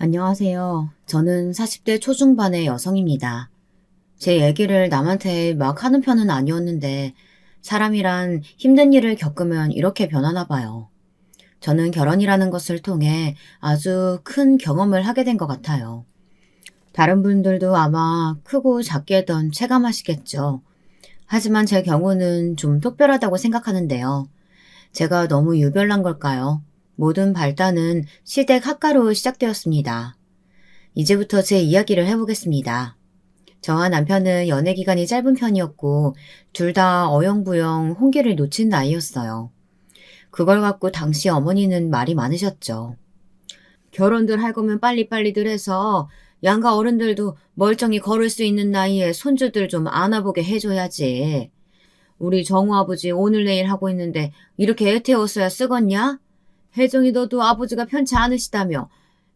안녕하세요. 저는 40대 초중반의 여성입니다. 제 얘기를 남한테 막 하는 편은 아니었는데 사람이란 힘든 일을 겪으면 이렇게 변하나 봐요. 저는 결혼이라는 것을 통해 아주 큰 경험을 하게 된 것 같아요. 다른 분들도 아마 크고 작게든 체감하시겠죠. 하지만 제 경우는 좀 특별하다고 생각하는데요. 제가 너무 유별난 걸까요? 모든 발단은 시댁 학가로 시작되었습니다. 이제부터 제 이야기를 해보겠습니다. 저와 남편은 연애 기간이 짧은 편이었고 둘 다 어영부영 홍기를 놓친 나이였어요. 그걸 갖고 당시 어머니는 말이 많으셨죠. 결혼들 할 거면 빨리빨리들 해서 양가 어른들도 멀쩡히 걸을 수 있는 나이에 손주들 좀 안아보게 해줘야지. 우리 정우 아버지 오늘 내일 하고 있는데 이렇게 애태웠어야 쓰겄냐? 혜정이 너도 아버지가 편치 않으시다며.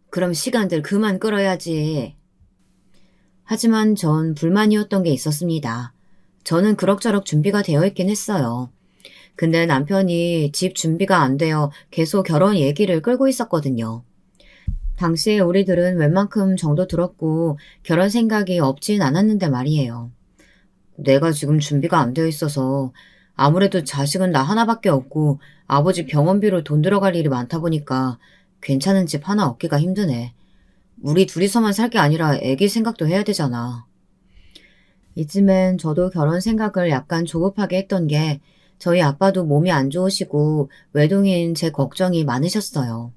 그럼 시간들 그만 끌어야지. 하지만 전 불만이었던 게 있었습니다. 저는 그럭저럭 준비가 되어 있긴 했어요. 근데 남편이 집 준비가 안 되어 계속 결혼 얘기를 끌고 있었거든요. 당시에 우리들은 웬만큼 정도 들었고 결혼 생각이 없진 않았는데 말이에요. 내가 지금 준비가 안 되어 있어서 아무래도 자식은 나 하나밖에 없고 아버지 병원비로 돈 들어갈 일이 많다 보니까 괜찮은 집 하나 얻기가 힘드네. 우리 둘이서만 살 게 아니라 애기 생각도 해야 되잖아. 이쯤엔 저도 결혼 생각을 약간 조급하게 했던 게 저희 아빠도 몸이 안 좋으시고 외동인 제 걱정이 많으셨어요.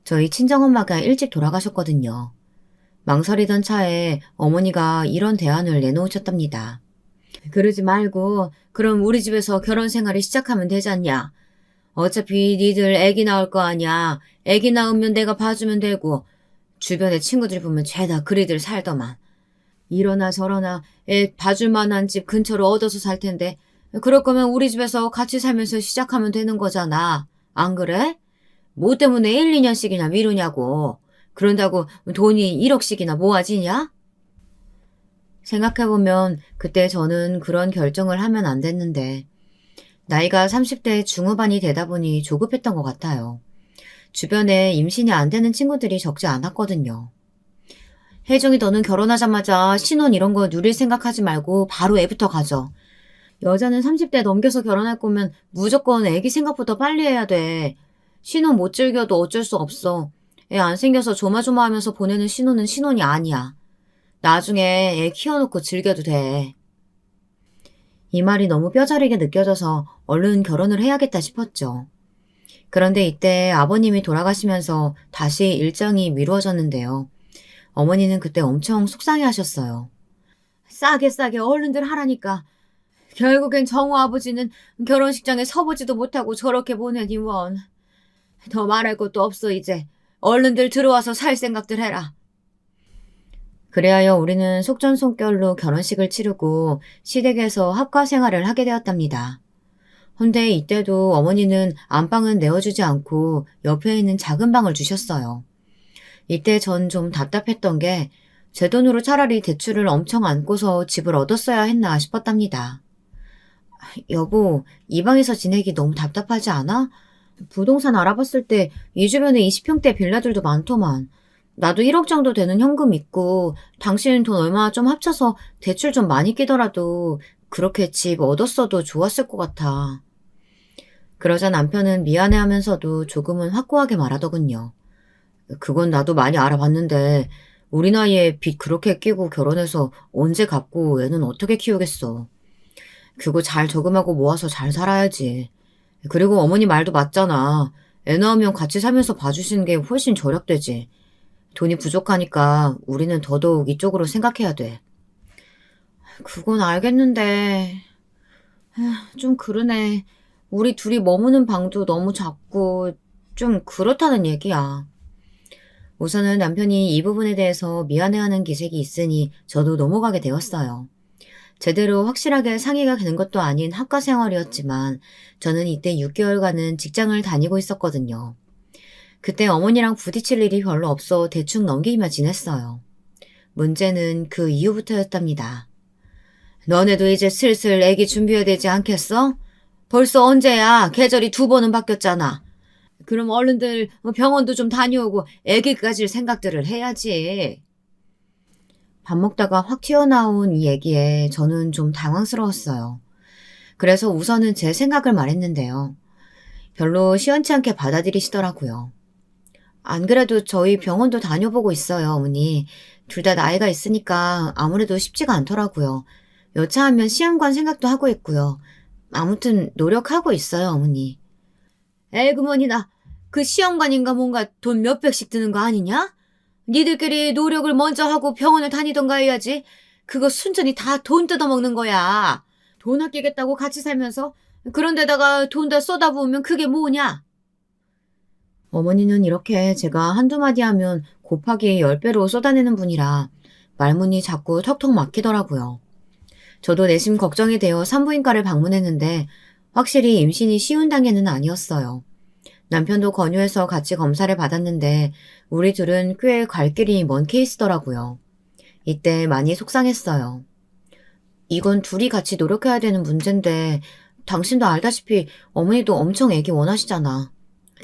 저희 친정엄마가 일찍 돌아가셨거든요. 망설이던 차에 어머니가 이런 대안을 내놓으셨답니다. 그러지 말고 그럼 우리 집에서 결혼 생활을 시작하면 되잖냐. 어차피 니들 애기 낳을 거 아냐. 애기 낳으면 내가 봐주면 되고 주변에 친구들 보면 죄다 그리들 살더만. 이러나 저러나 애 봐줄 만한 집 근처로 얻어서 살 텐데 그럴 거면 우리 집에서 같이 살면서 시작하면 되는 거잖아. 안 그래? 뭐 때문에 1, 2년씩이나 미루냐고. 그런다고 돈이 1억씩이나 모아지냐? 생각해보면 그때 저는 그런 결정을 하면 안 됐는데 나이가 30대 중후반이 되다 보니 조급했던 것 같아요. 주변에 임신이 안 되는 친구들이 적지 않았거든요. 혜정이 너는 결혼하자마자 신혼 이런 거 누릴 생각하지 말고 바로 애부터 가져. 여자는 30대 넘겨서 결혼할 거면 무조건 애기 생각부터 빨리 해야 돼. 신혼 못 즐겨도 어쩔 수 없어. 애 안 생겨서 조마조마하면서 보내는 신혼은 신혼이 아니야. 나중에 애 키워놓고 즐겨도 돼. 이 말이 너무 뼈저리게 느껴져서 얼른 결혼을 해야겠다 싶었죠. 그런데 이때 아버님이 돌아가시면서 다시 일정이 미루어졌는데요. 어머니는 그때 엄청 속상해 하셨어요. 싸게 싸게 얼른들 하라니까. 결국엔 정우 아버지는 결혼식장에 서보지도 못하고 저렇게 보내니 원. 더 말할 것도 없어 이제. 얼른들 들어와서 살 생각들 해라. 그래하여 우리는 속전속결로 결혼식을 치르고 시댁에서 합가 생활을 하게 되었답니다. 헌데 이때도 어머니는 안방은 내어주지 않고 옆에 있는 작은 방을 주셨어요. 이때 전 좀 답답했던 게 제 돈으로 차라리 대출을 엄청 안고서 집을 얻었어야 했나 싶었답니다. 여보, 이 방에서 지내기 너무 답답하지 않아? 부동산 알아봤을 때 이 주변에 20평대 빌라들도 많더만. 나도 1억 정도 되는 현금 있고 당신 돈 얼마 좀 합쳐서 대출 좀 많이 끼더라도 그렇게 집 얻었어도 좋았을 것 같아. 그러자 남편은 미안해하면서도 조금은 확고하게 말하더군요. 그건 나도 많이 알아봤는데 우리 나이에 빚 그렇게 끼고 결혼해서 언제 갚고 애는 어떻게 키우겠어. 그거 잘 저금하고 모아서 잘 살아야지. 그리고 어머니 말도 맞잖아. 애 낳으면 같이 살면서 봐주시는 게 훨씬 절약되지. 돈이 부족하니까 우리는 더더욱 이쪽으로 생각해야 돼. 그건 알겠는데 좀 그러네. 우리 둘이 머무는 방도 너무 작고 좀 그렇다는 얘기야. 우선은 남편이 이 부분에 대해서 미안해하는 기색이 있으니 저도 넘어가게 되었어요. 제대로 확실하게 상의가 되는 것도 아닌 학과 생활이었지만 저는 이때 6개월간은 직장을 다니고 있었거든요. 그때 어머니랑 부딪힐 일이 별로 없어 대충 넘기기만 지냈어요. 문제는 그 이후부터였답니다. 너네도 이제 슬슬 애기 준비해야 되지 않겠어? 벌써 언제야? 계절이 2번은 바뀌었잖아. 그럼 얼른들 병원도 좀 다녀오고 애기 가질 생각들을 해야지. 밥 먹다가 확 튀어나온 이 얘기에 저는 좀 당황스러웠어요. 그래서 우선은 제 생각을 말했는데요. 별로 시원치 않게 받아들이시더라고요. 안 그래도 저희 병원도 다녀보고 있어요, 어머니. 둘 다 나이가 있으니까 아무래도 쉽지가 않더라고요. 여차하면 시험관 생각도 하고 있고요. 아무튼 노력하고 있어요, 어머니. 에그머니나 그 시험관인가 뭔가 돈 몇백씩 드는 거 아니냐? 니들끼리 노력을 먼저 하고 병원을 다니던가 해야지. 그거 순전히 다 돈 뜯어먹는 거야. 돈 아끼겠다고 같이 살면서 그런 데다가 돈 다 쏟아부으면 그게 뭐냐? 어머니는 이렇게 제가 한두 마디 하면 곱하기 10배로 쏟아내는 분이라 말문이 자꾸 턱턱 막히더라고요. 저도 내심 걱정이 되어 산부인과를 방문했는데 확실히 임신이 쉬운 단계는 아니었어요. 남편도 권유해서 같이 검사를 받았는데 우리 둘은 꽤 갈 길이 먼 케이스더라고요. 이때 많이 속상했어요. 이건 둘이 같이 노력해야 되는 문제인데 당신도 알다시피 어머니도 엄청 애기 원하시잖아.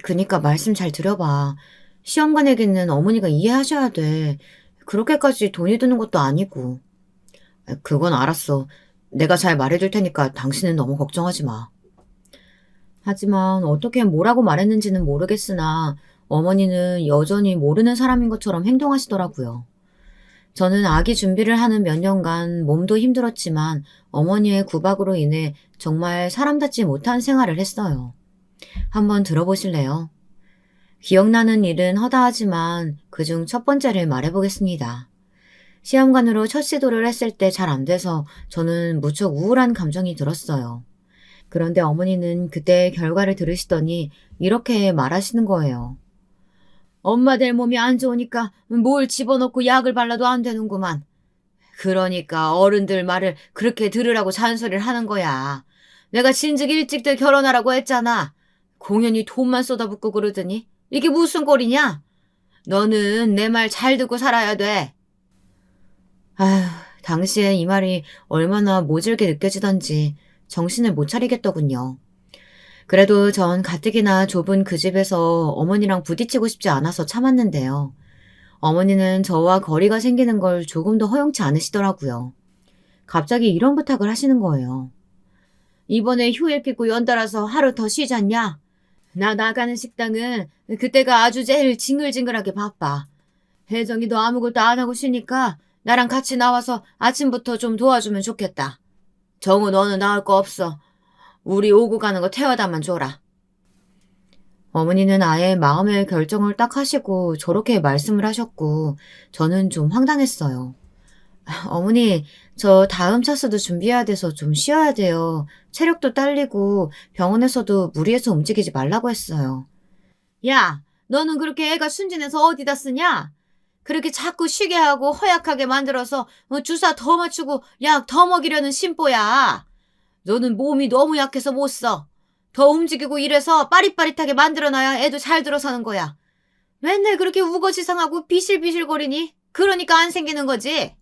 그니까 말씀 잘 들어봐. 시험관 애기는 어머니가 이해하셔야 돼. 그렇게까지 돈이 드는 것도 아니고. 그건 알았어. 내가 잘 말해줄 테니까 당신은 너무 걱정하지 마. 하지만 어떻게 뭐라고 말했는지는 모르겠으나 어머니는 여전히 모르는 사람인 것처럼 행동하시더라고요. 저는 아기 준비를 하는 몇 년간 몸도 힘들었지만 어머니의 구박으로 인해 정말 사람답지 못한 생활을 했어요. 한번 들어보실래요? 기억나는 일은 허다하지만 그중 첫 번째를 말해보겠습니다. 시험관으로 첫 시도를 했을 때 잘 안 돼서 저는 무척 우울한 감정이 들었어요. 그런데 어머니는 그때 결과를 들으시더니 이렇게 말하시는 거예요. 엄마 될 몸이 안 좋으니까 뭘 집어넣고 약을 발라도 안 되는구만. 그러니까 어른들 말을 그렇게 들으라고 잔소리를 하는 거야. 내가 진즉 일찍들 결혼하라고 했잖아. 공연히 돈만 쏟아붓고 그러더니 이게 무슨 꼴이냐? 너는 내 말 잘 듣고 살아야 돼. 아휴, 당시에 이 말이 얼마나 모질게 느껴지던지 정신을 못 차리겠더군요. 그래도 전 가뜩이나 좁은 그 집에서 어머니랑 부딪히고 싶지 않아서 참았는데요. 어머니는 저와 거리가 생기는 걸 조금도 허용치 않으시더라고요. 갑자기 이런 부탁을 하시는 거예요. 이번에 휴일 끼고 연달아서 하루 더 쉬잖냐? 나 나가는 식당은 그때가 아주 제일 징글징글하게 바빠. 혜정이도 아무것도 안 하고 쉬니까 나랑 같이 나와서 아침부터 좀 도와주면 좋겠다. 정우 너는 나을 거 없어. 우리 오고 가는 거 태워다만 줘라. 어머니는 아예 마음의 결정을 딱 하시고 저렇게 말씀을 하셨고 저는 좀 황당했어요. 어머니, 저 다음 차수도 준비해야 돼서 좀 쉬어야 돼요. 체력도 딸리고 병원에서도 무리해서 움직이지 말라고 했어요. 야, 너는 그렇게 애가 순진해서 어디다 쓰냐? 그렇게 자꾸 쉬게 하고 허약하게 만들어서 주사 더 맞추고 약 더 먹이려는 심보야. 너는 몸이 너무 약해서 못 써. 더 움직이고 이래서 빠릿빠릿하게 만들어놔야 애도 잘 들어서는 거야. 맨날 그렇게 우거지상하고 비실비실거리니? 그러니까 안 생기는 거지.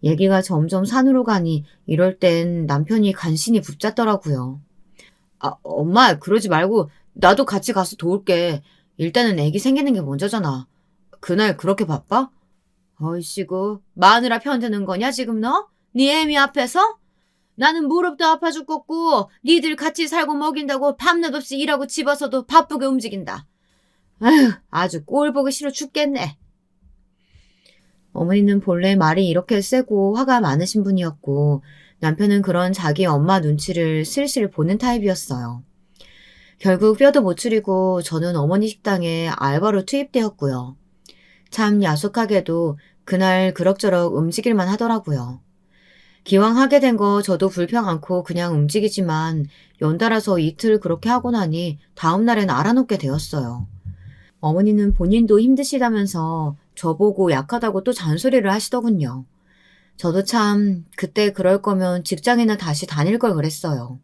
얘기가 점점 산으로 가니 이럴 땐 남편이 간신히 붙잡더라고요. 아, 엄마 그러지 말고 나도 같이 가서 도울게. 일단은 애기 생기는 게 먼저잖아. 그날 그렇게 바빠? 어이씨구 마누라 편드는 거냐 지금 너? 네 애미 앞에서? 나는 무릎도 아파 죽겠고 니들 같이 살고 먹인다고 밤낮 없이 일하고 집어서도 바쁘게 움직인다. 아휴 아주 꼴 보기 싫어 죽겠네. 어머니는 본래 말이 이렇게 세고 화가 많으신 분이었고 남편은 그런 자기 엄마 눈치를 슬슬 보는 타입이었어요. 결국 뼈도 못 추리고 저는 어머니 식당에 알바로 투입되었고요. 참 야속하게도 그날 그럭저럭 움직일만 하더라고요. 기왕 하게 된 거 저도 불평 않고 그냥 움직이지만 연달아서 이틀 그렇게 하고 나니 다음 날엔 알아놓게 되었어요. 어머니는 본인도 힘드시다면서 저보고 약하다고 또 잔소리를 하시더군요. 저도 참 그때 그럴 거면 직장이나 다시 다닐 걸 그랬어요.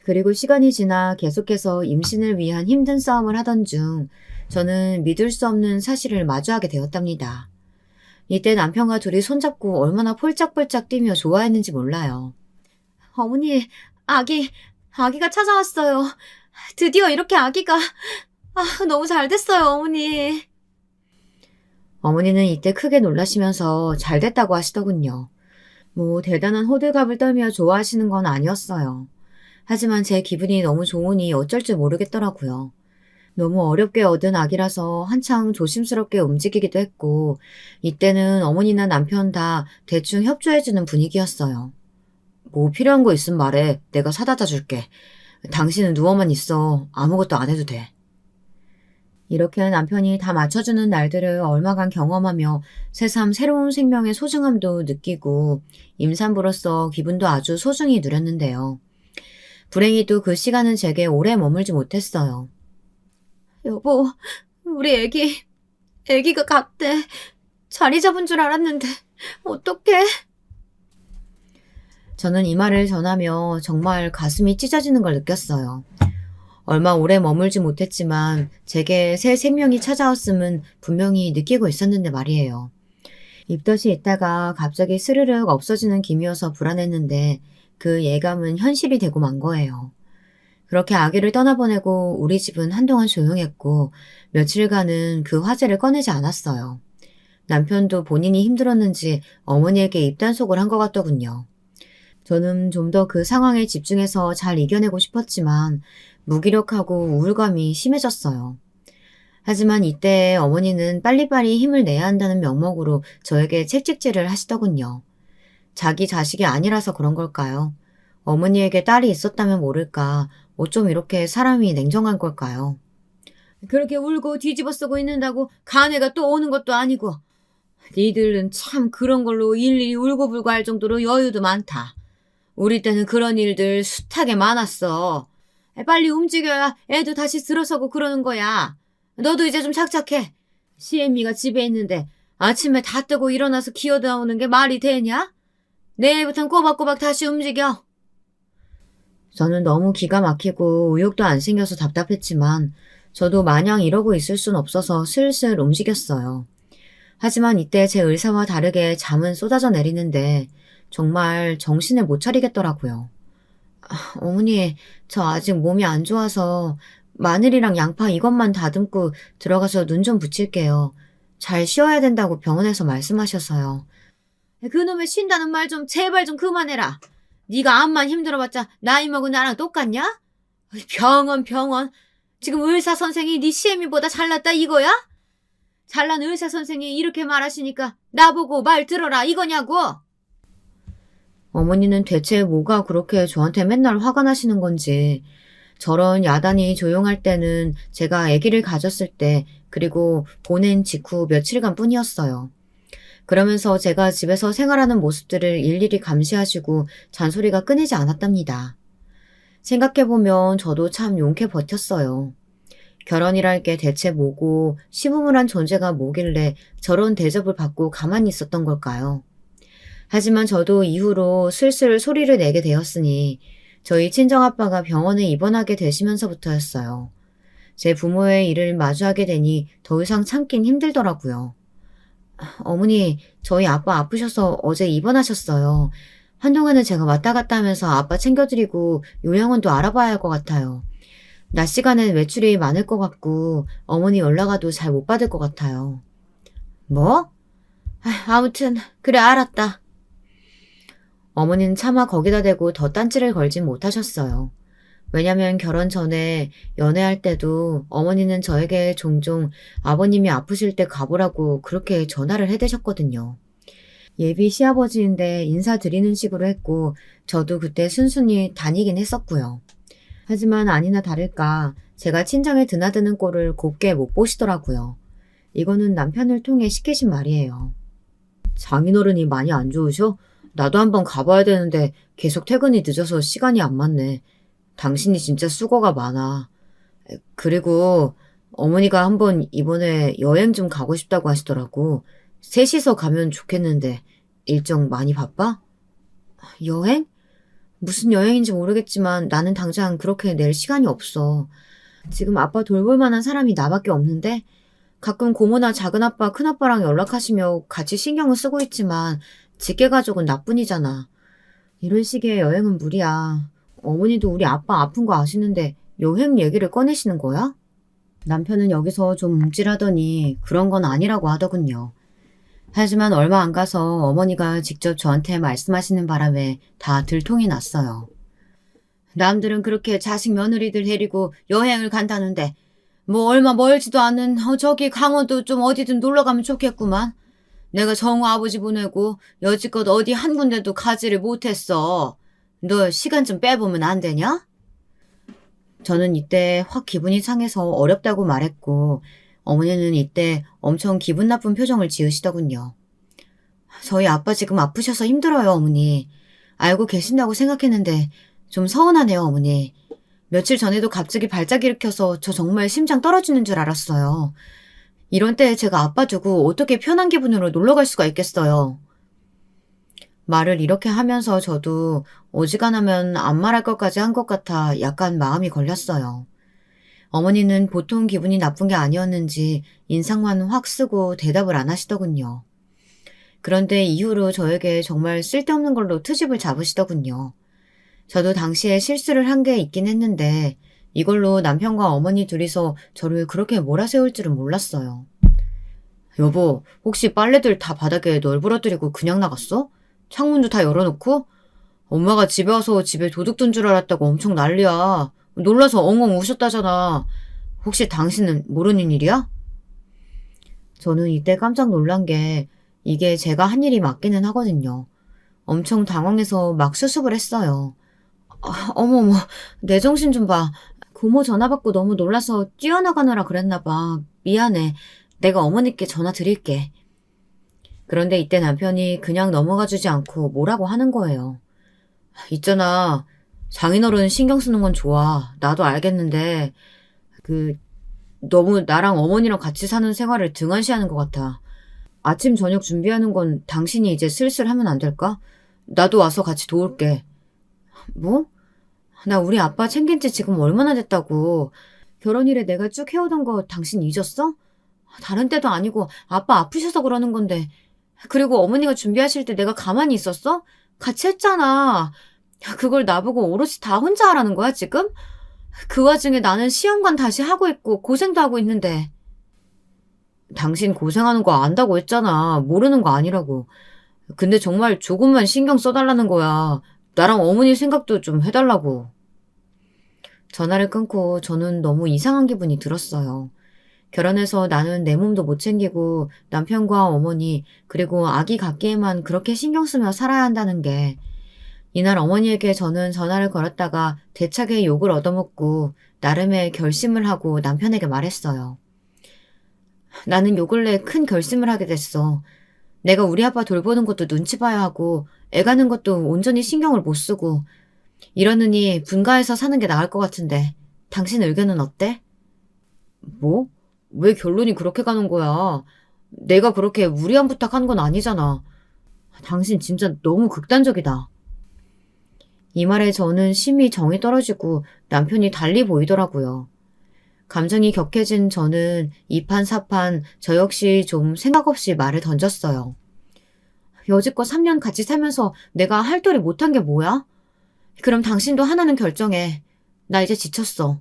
그리고 시간이 지나 계속해서 임신을 위한 힘든 싸움을 하던 중 저는 믿을 수 없는 사실을 마주하게 되었답니다. 이때 남편과 둘이 손잡고 얼마나 폴짝폴짝 뛰며 좋아했는지 몰라요. 어머니, 아기가 찾아왔어요. 드디어 이렇게 아기가, 너무 잘 됐어요, 어머니. 어머니는 이때 크게 놀라시면서 잘 됐다고 하시더군요. 뭐 대단한 호들갑을 떨며 좋아하시는 건 아니었어요. 하지만 제 기분이 너무 좋으니 어쩔 줄 모르겠더라고요. 너무 어렵게 얻은 아기라서 한창 조심스럽게 움직이기도 했고, 이때는 어머니나 남편 다 대충 협조해주는 분위기였어요. 뭐 필요한 거 있으면 말해. 내가 사다 줄게. 당신은 누워만 있어. 아무것도 안 해도 돼. 이렇게 남편이 다 맞춰주는 날들을 얼마간 경험하며 새삼 새로운 생명의 소중함도 느끼고 임산부로서 기분도 아주 소중히 누렸는데요. 불행히도 그 시간은 제게 오래 머물지 못했어요. 여보, 우리 애기가 갔대. 자리 잡은 줄 알았는데 어떡해? 저는 이 말을 전하며 정말 가슴이 찢어지는 걸 느꼈어요. 얼마 오래 머물지 못했지만 제게 새 생명이 찾아왔음은 분명히 느끼고 있었는데 말이에요. 입덧이 있다가 갑자기 스르륵 없어지는 김이어서 불안했는데 그 예감은 현실이 되고 만 거예요. 그렇게 아기를 떠나보내고 우리 집은 한동안 조용했고 며칠간은 그 화제를 꺼내지 않았어요. 남편도 본인이 힘들었는지 어머니에게 입단속을 한 것 같더군요. 저는 좀 더 그 상황에 집중해서 잘 이겨내고 싶었지만 무기력하고 우울감이 심해졌어요. 하지만 이때 어머니는 빨리빨리 힘을 내야 한다는 명목으로 저에게 책찍질을 하시더군요. 자기 자식이 아니라서 그런 걸까요? 어머니에게 딸이 있었다면 모를까 어쩜 이렇게 사람이 냉정한 걸까요? 그렇게 울고 뒤집어 쓰고 있는다고 간애가 또 오는 것도 아니고 니들은 참 그런 걸로 일일이 울고불고 할 정도로 여유도 많다. 우리 때는 그런 일들 숱하게 많았어. 빨리 움직여야 애도 다시 들어서고 그러는 거야. 너도 이제 좀 착착해. 시애미가 집에 있는데 아침에 다 뜨고 일어나서 기어나오는 게 말이 되냐? 내일부턴 꼬박꼬박 다시 움직여. 저는 너무 기가 막히고 의욕도 안 생겨서 답답했지만 저도 마냥 이러고 있을 순 없어서 슬슬 움직였어요. 하지만 이때 제 의사와 다르게 잠은 쏟아져 내리는데 정말 정신을 못 차리겠더라고요. 어머니, 저 아직 몸이 안 좋아서 마늘이랑 양파 이것만 다듬고 들어가서 눈 좀 붙일게요. 잘 쉬어야 된다고 병원에서 말씀하셔서요. 그놈의 쉰다는 말 좀 제발 좀 그만해라. 네가 암만 힘들어봤자 나이 먹은 나랑 똑같냐? 병원. 지금 의사 선생이 네 시애미보다 잘났다 이거야? 잘난 의사 선생이 이렇게 말하시니까 나보고 말 들어라 이거냐고? 어머니는 대체 뭐가 그렇게 저한테 맨날 화가 나시는 건지 저런 야단이 조용할 때는 제가 아기를 가졌을 때 그리고 보낸 직후 며칠간 뿐이었어요. 그러면서 제가 집에서 생활하는 모습들을 일일이 감시하시고 잔소리가 끊이지 않았답니다. 생각해보면 저도 참 용케 버텼어요. 결혼이랄 게 대체 뭐고 시부모란 존재가 뭐길래 저런 대접을 받고 가만히 있었던 걸까요? 하지만 저도 이후로 슬슬 소리를 내게 되었으니 저희 친정아빠가 병원에 입원하게 되시면서부터였어요. 제 부모의 일을 마주하게 되니 더 이상 참긴 힘들더라고요. 어머니, 저희 아빠 아프셔서 어제 입원하셨어요. 한동안은 제가 왔다 갔다 하면서 아빠 챙겨드리고 요양원도 알아봐야 할 것 같아요. 낮 시간엔 외출이 많을 것 같고 어머니 연락 와도 잘 못 받을 것 같아요. 뭐? 아무튼 그래 알았다. 어머니는 차마 거기다 대고 더 딴지를 걸진 못하셨어요. 왜냐면 결혼 전에 연애할 때도 어머니는 저에게 종종 아버님이 아프실 때 가보라고 그렇게 전화를 해대셨거든요. 예비 시아버지인데 인사드리는 식으로 했고 저도 그때 순순히 다니긴 했었고요. 하지만 아니나 다를까 제가 친정에 드나드는 꼴을 곱게 못 보시더라고요. 이거는 남편을 통해 시키신 말이에요. 장인어른이 많이 안 좋으셔? 나도 한번 가봐야 되는데 계속 퇴근이 늦어서 시간이 안 맞네. 당신이 진짜 수고가 많아. 그리고 어머니가 한번 이번에 여행 좀 가고 싶다고 하시더라고. 셋이서 가면 좋겠는데 일정 많이 바빠? 여행? 무슨 여행인지 모르겠지만 나는 당장 그렇게 낼 시간이 없어. 지금 아빠 돌볼 만한 사람이 나밖에 없는데 가끔 고모나 작은아빠, 큰아빠랑 연락하시며 같이 신경을 쓰고 있지만 직계가족은 나뿐이잖아. 이런 식의 여행은 무리야. 어머니도 우리 아빠 아픈 거 아시는데 여행 얘기를 꺼내시는 거야? 남편은 여기서 좀 움찔하더니 그런 건 아니라고 하더군요. 하지만 얼마 안 가서 어머니가 직접 저한테 말씀하시는 바람에 다 들통이 났어요. 남들은 그렇게 자식 며느리들 데리고 여행을 간다는데 뭐 얼마 멀지도 않은 저기 강원도 좀 어디든 놀러 가면 좋겠구만. 내가 정우 아버지 보내고 여지껏 어디 한 군데도 가지를 못했어. 너 시간 좀 빼보면 안 되냐? 저는 이때 확 기분이 상해서 어렵다고 말했고 어머니는 이때 엄청 기분 나쁜 표정을 지으시더군요. 저희 아빠 지금 아프셔서 힘들어요, 어머니. 알고 계신다고 생각했는데 좀 서운하네요, 어머니. 며칠 전에도 갑자기 발작 일으켜서 저 정말 심장 떨어지는 줄 알았어요. 이런 때에 제가 아빠 두고 어떻게 편한 기분으로 놀러 갈 수가 있겠어요. 말을 이렇게 하면서 저도 어지간하면 안 말할 것까지 한 것 같아 약간 마음이 걸렸어요. 어머니는 보통 기분이 나쁜 게 아니었는지 인상만 확 쓰고 대답을 안 하시더군요. 그런데 이후로 저에게 정말 쓸데없는 걸로 트집을 잡으시더군요. 저도 당시에 실수를 한 게 있긴 했는데 이걸로 남편과 어머니 둘이서 저를 그렇게 몰아세울 줄은 몰랐어요. 여보, 혹시 빨래들 다 바닥에 널브러뜨리고 그냥 나갔어? 창문도 다 열어놓고? 엄마가 집에 와서 집에 도둑 든 줄 알았다고 엄청 난리야. 놀라서 엉엉 우셨다잖아. 혹시 당신은 모르는 일이야? 저는 이때 깜짝 놀란 게 이게 제가 한 일이 맞기는 하거든요. 엄청 당황해서 막 수습을 했어요. 어머머, 내 정신 좀 봐. 고모 전화 받고 너무 놀라서 뛰어나가느라 그랬나 봐. 미안해. 내가 어머니께 전화 드릴게. 그런데 이때 남편이 그냥 넘어가 주지 않고 뭐라고 하는 거예요. 있잖아. 장인어른 신경 쓰는 건 좋아. 나도 알겠는데 너무 나랑 어머니랑 같이 사는 생활을 등한시하는 것 같아. 아침 저녁 준비하는 건 당신이 이제 슬슬 하면 안 될까? 나도 와서 같이 도울게. 뭐? 나 우리 아빠 챙긴 지 지금 얼마나 됐다고. 결혼 이래 내가 쭉 해오던 거 당신 잊었어? 다른 때도 아니고 아빠 아프셔서 그러는 건데. 그리고 어머니가 준비하실 때 내가 가만히 있었어? 같이 했잖아. 그걸 나보고 오롯이 다 혼자 하라는 거야, 지금? 그 와중에 나는 시험관 다시 하고 있고 고생도 하고 있는데. 당신 고생하는 거 안다고 했잖아. 모르는 거 아니라고. 근데 정말 조금만 신경 써달라는 거야. 나랑 어머니 생각도 좀 해달라고. 전화를 끊고 저는 너무 이상한 기분이 들었어요. 결혼해서 나는 내 몸도 못 챙기고 남편과 어머니 그리고 아기 갖기에만 그렇게 신경 쓰며 살아야 한다는 게 이날 어머니에게 저는 전화를 걸었다가 대차게 욕을 얻어먹고 나름의 결심을 하고 남편에게 말했어요. 나는 요 근래 큰 결심을 하게 됐어. 내가 우리 아빠 돌보는 것도 눈치 봐야 하고 애 가는 것도 온전히 신경을 못 쓰고 이러느니 분가해서 사는 게 나을 것 같은데 당신 의견은 어때? 뭐? 왜 결론이 그렇게 가는 거야? 내가 그렇게 무리한 부탁한 건 아니잖아. 당신 진짜 너무 극단적이다. 이 말에 저는 심히 정이 떨어지고 남편이 달리 보이더라고요. 감정이 격해진 저는 이판사판 저 역시 좀 생각 없이 말을 던졌어요. 여지껏 3년 같이 살면서 내가 할 도리 못한 게 뭐야? 그럼 당신도 하나는 결정해. 나 이제 지쳤어.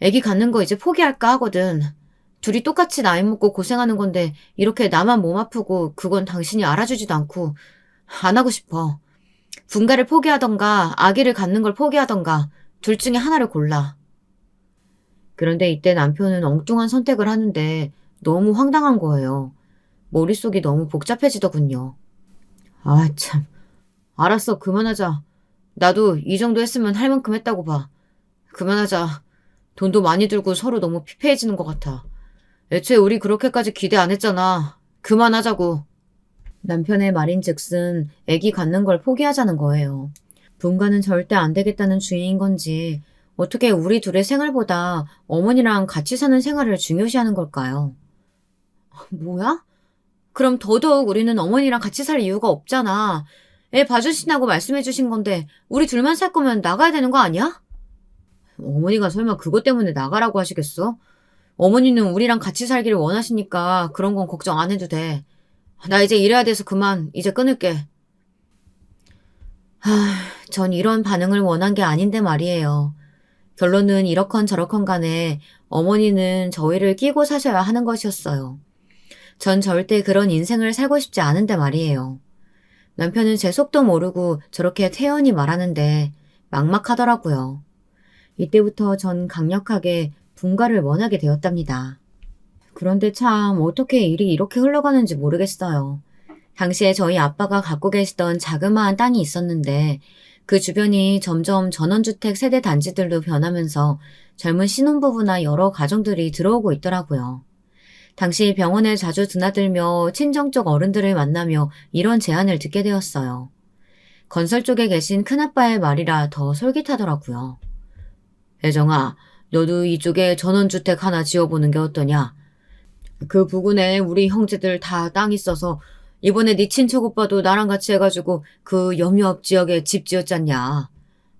애기 갖는 거 이제 포기할까 하거든. 둘이 똑같이 나이 먹고 고생하는 건데 이렇게 나만 몸 아프고 그건 당신이 알아주지도 않고 안 하고 싶어. 분가를 포기하던가 아기를 갖는 걸 포기하던가 둘 중에 하나를 골라. 그런데 이때 남편은 엉뚱한 선택을 하는데 너무 황당한 거예요. 머릿속이 너무 복잡해지더군요. 아, 참. 알았어, 그만하자. 나도 이 정도 했으면 할 만큼 했다고 봐. 그만하자. 돈도 많이 들고 서로 너무 피폐해지는 것 같아. 애초에 우리 그렇게까지 기대 안 했잖아. 그만하자고. 남편의 말인즉슨 애기 갖는 걸 포기하자는 거예요. 분가는 절대 안 되겠다는 주의인 건지 어떻게 우리 둘의 생활보다 어머니랑 같이 사는 생활을 중요시하는 걸까요? 뭐야? 그럼 더더욱 우리는 어머니랑 같이 살 이유가 없잖아. 애 봐주신다고 말씀해 주신 건데 우리 둘만 살 거면 나가야 되는 거 아니야? 어머니가 설마 그것 때문에 나가라고 하시겠어? 어머니는 우리랑 같이 살기를 원하시니까 그런 건 걱정 안 해도 돼. 나 이제 일해야 돼서 그만, 이제 끊을게. 전 이런 반응을 원한 게 아닌데 말이에요. 결론은 이러컨 저러컨 간에 어머니는 저희를 끼고 사셔야 하는 것이었어요. 전 절대 그런 인생을 살고 싶지 않은데 말이에요. 남편은 제 속도 모르고 저렇게 태연히 말하는데 막막하더라고요. 이때부터 전 강력하게 분가를 원하게 되었답니다. 그런데 참 어떻게 일이 이렇게 흘러가는지 모르겠어요. 당시에 저희 아빠가 갖고 계시던 자그마한 땅이 있었는데 그 주변이 점점 전원주택 세대 단지들로 변하면서 젊은 신혼부부나 여러 가정들이 들어오고 있더라고요. 당시 병원에 자주 드나들며 친정쪽 어른들을 만나며 이런 제안을 듣게 되었어요. 건설 쪽에 계신 큰아빠의 말이라 더 솔깃하더라고요. 혜정아, 너도 이쪽에 전원주택 하나 지어보는 게 어떠냐? 그 부근에 우리 형제들 다 땅 있어서 이번에 네 친척 오빠도 나랑 같이 해가지고 그 염유업 지역에 집 지었잖냐.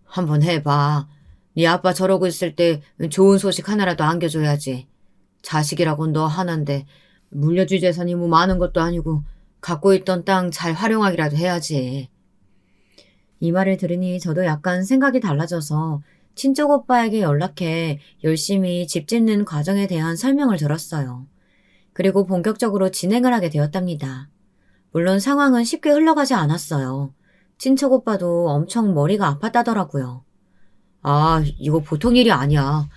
한번 해봐. 네 아빠 저러고 있을 때 좋은 소식 하나라도 안겨줘야지. 자식이라곤 너 하나인데 물려줄 재산이 뭐 많은 것도 아니고 갖고 있던 땅 잘 활용하기라도 해야지. 이 말을 들으니 저도 약간 생각이 달라져서 친척 오빠에게 연락해 열심히 집 짓는 과정에 대한 설명을 들었어요. 그리고 본격적으로 진행을 하게 되었답니다. 물론 상황은 쉽게 흘러가지 않았어요. 친척 오빠도 엄청 머리가 아팠다더라고요. 아, 이거 보통 일이 아니야.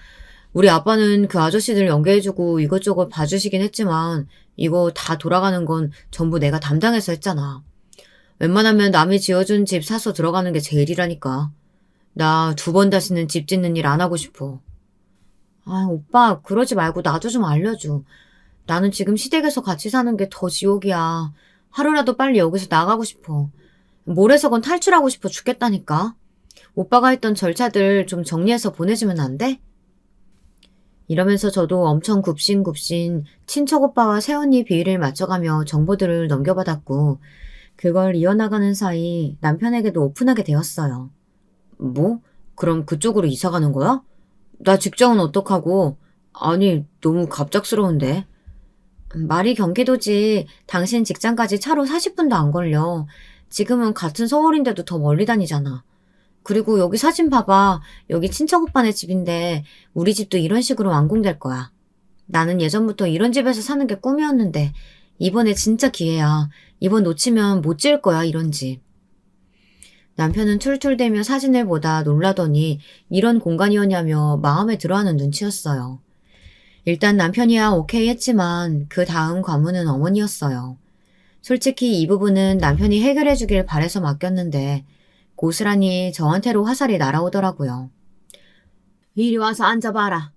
우리 아빠는 그 아저씨들 연계해주고 이것저것 봐주시긴 했지만 이거 다 돌아가는 건 전부 내가 담당해서 했잖아. 웬만하면 남이 지어준 집 사서 들어가는 게 제일이라니까. 나 2번 다시는 집 짓는 일 안 하고 싶어. 아, 오빠 그러지 말고 나도 좀 알려줘. 나는 지금 시댁에서 같이 사는 게 더 지옥이야. 하루라도 빨리 여기서 나가고 싶어. 모래석은 탈출하고 싶어 죽겠다니까. 오빠가 했던 절차들 좀 정리해서 보내주면 안 돼? 이러면서 저도 엄청 굽신굽신 친척 오빠와 새언니 비위를 맞춰가며 정보들을 넘겨받았고 그걸 이어나가는 사이 남편에게도 오픈하게 되었어요. 뭐? 그럼 그쪽으로 이사 가는 거야? 나 직장은 어떡하고? 아니, 너무 갑작스러운데. 말이 경기도지 당신 직장까지 차로 40분도 안 걸려. 지금은 같은 서울인데도 더 멀리 다니잖아. 그리고 여기 사진 봐봐. 여기 친척 오빠네 집인데 우리 집도 이런 식으로 완공될 거야. 나는 예전부터 이런 집에서 사는 게 꿈이었는데 이번에 진짜 기회야. 이번 놓치면 못 지을 거야, 이런 집. 남편은 툴툴대며 사진을 보다 놀라더니 이런 공간이었냐며 마음에 들어하는 눈치였어요. 일단 남편이야 오케이 했지만 그 다음 관문은 어머니였어요. 솔직히 이 부분은 남편이 해결해 주길 바래서 맡겼는데 고스란히 저한테로 화살이 날아오더라고요. 이리 와서 앉아봐라.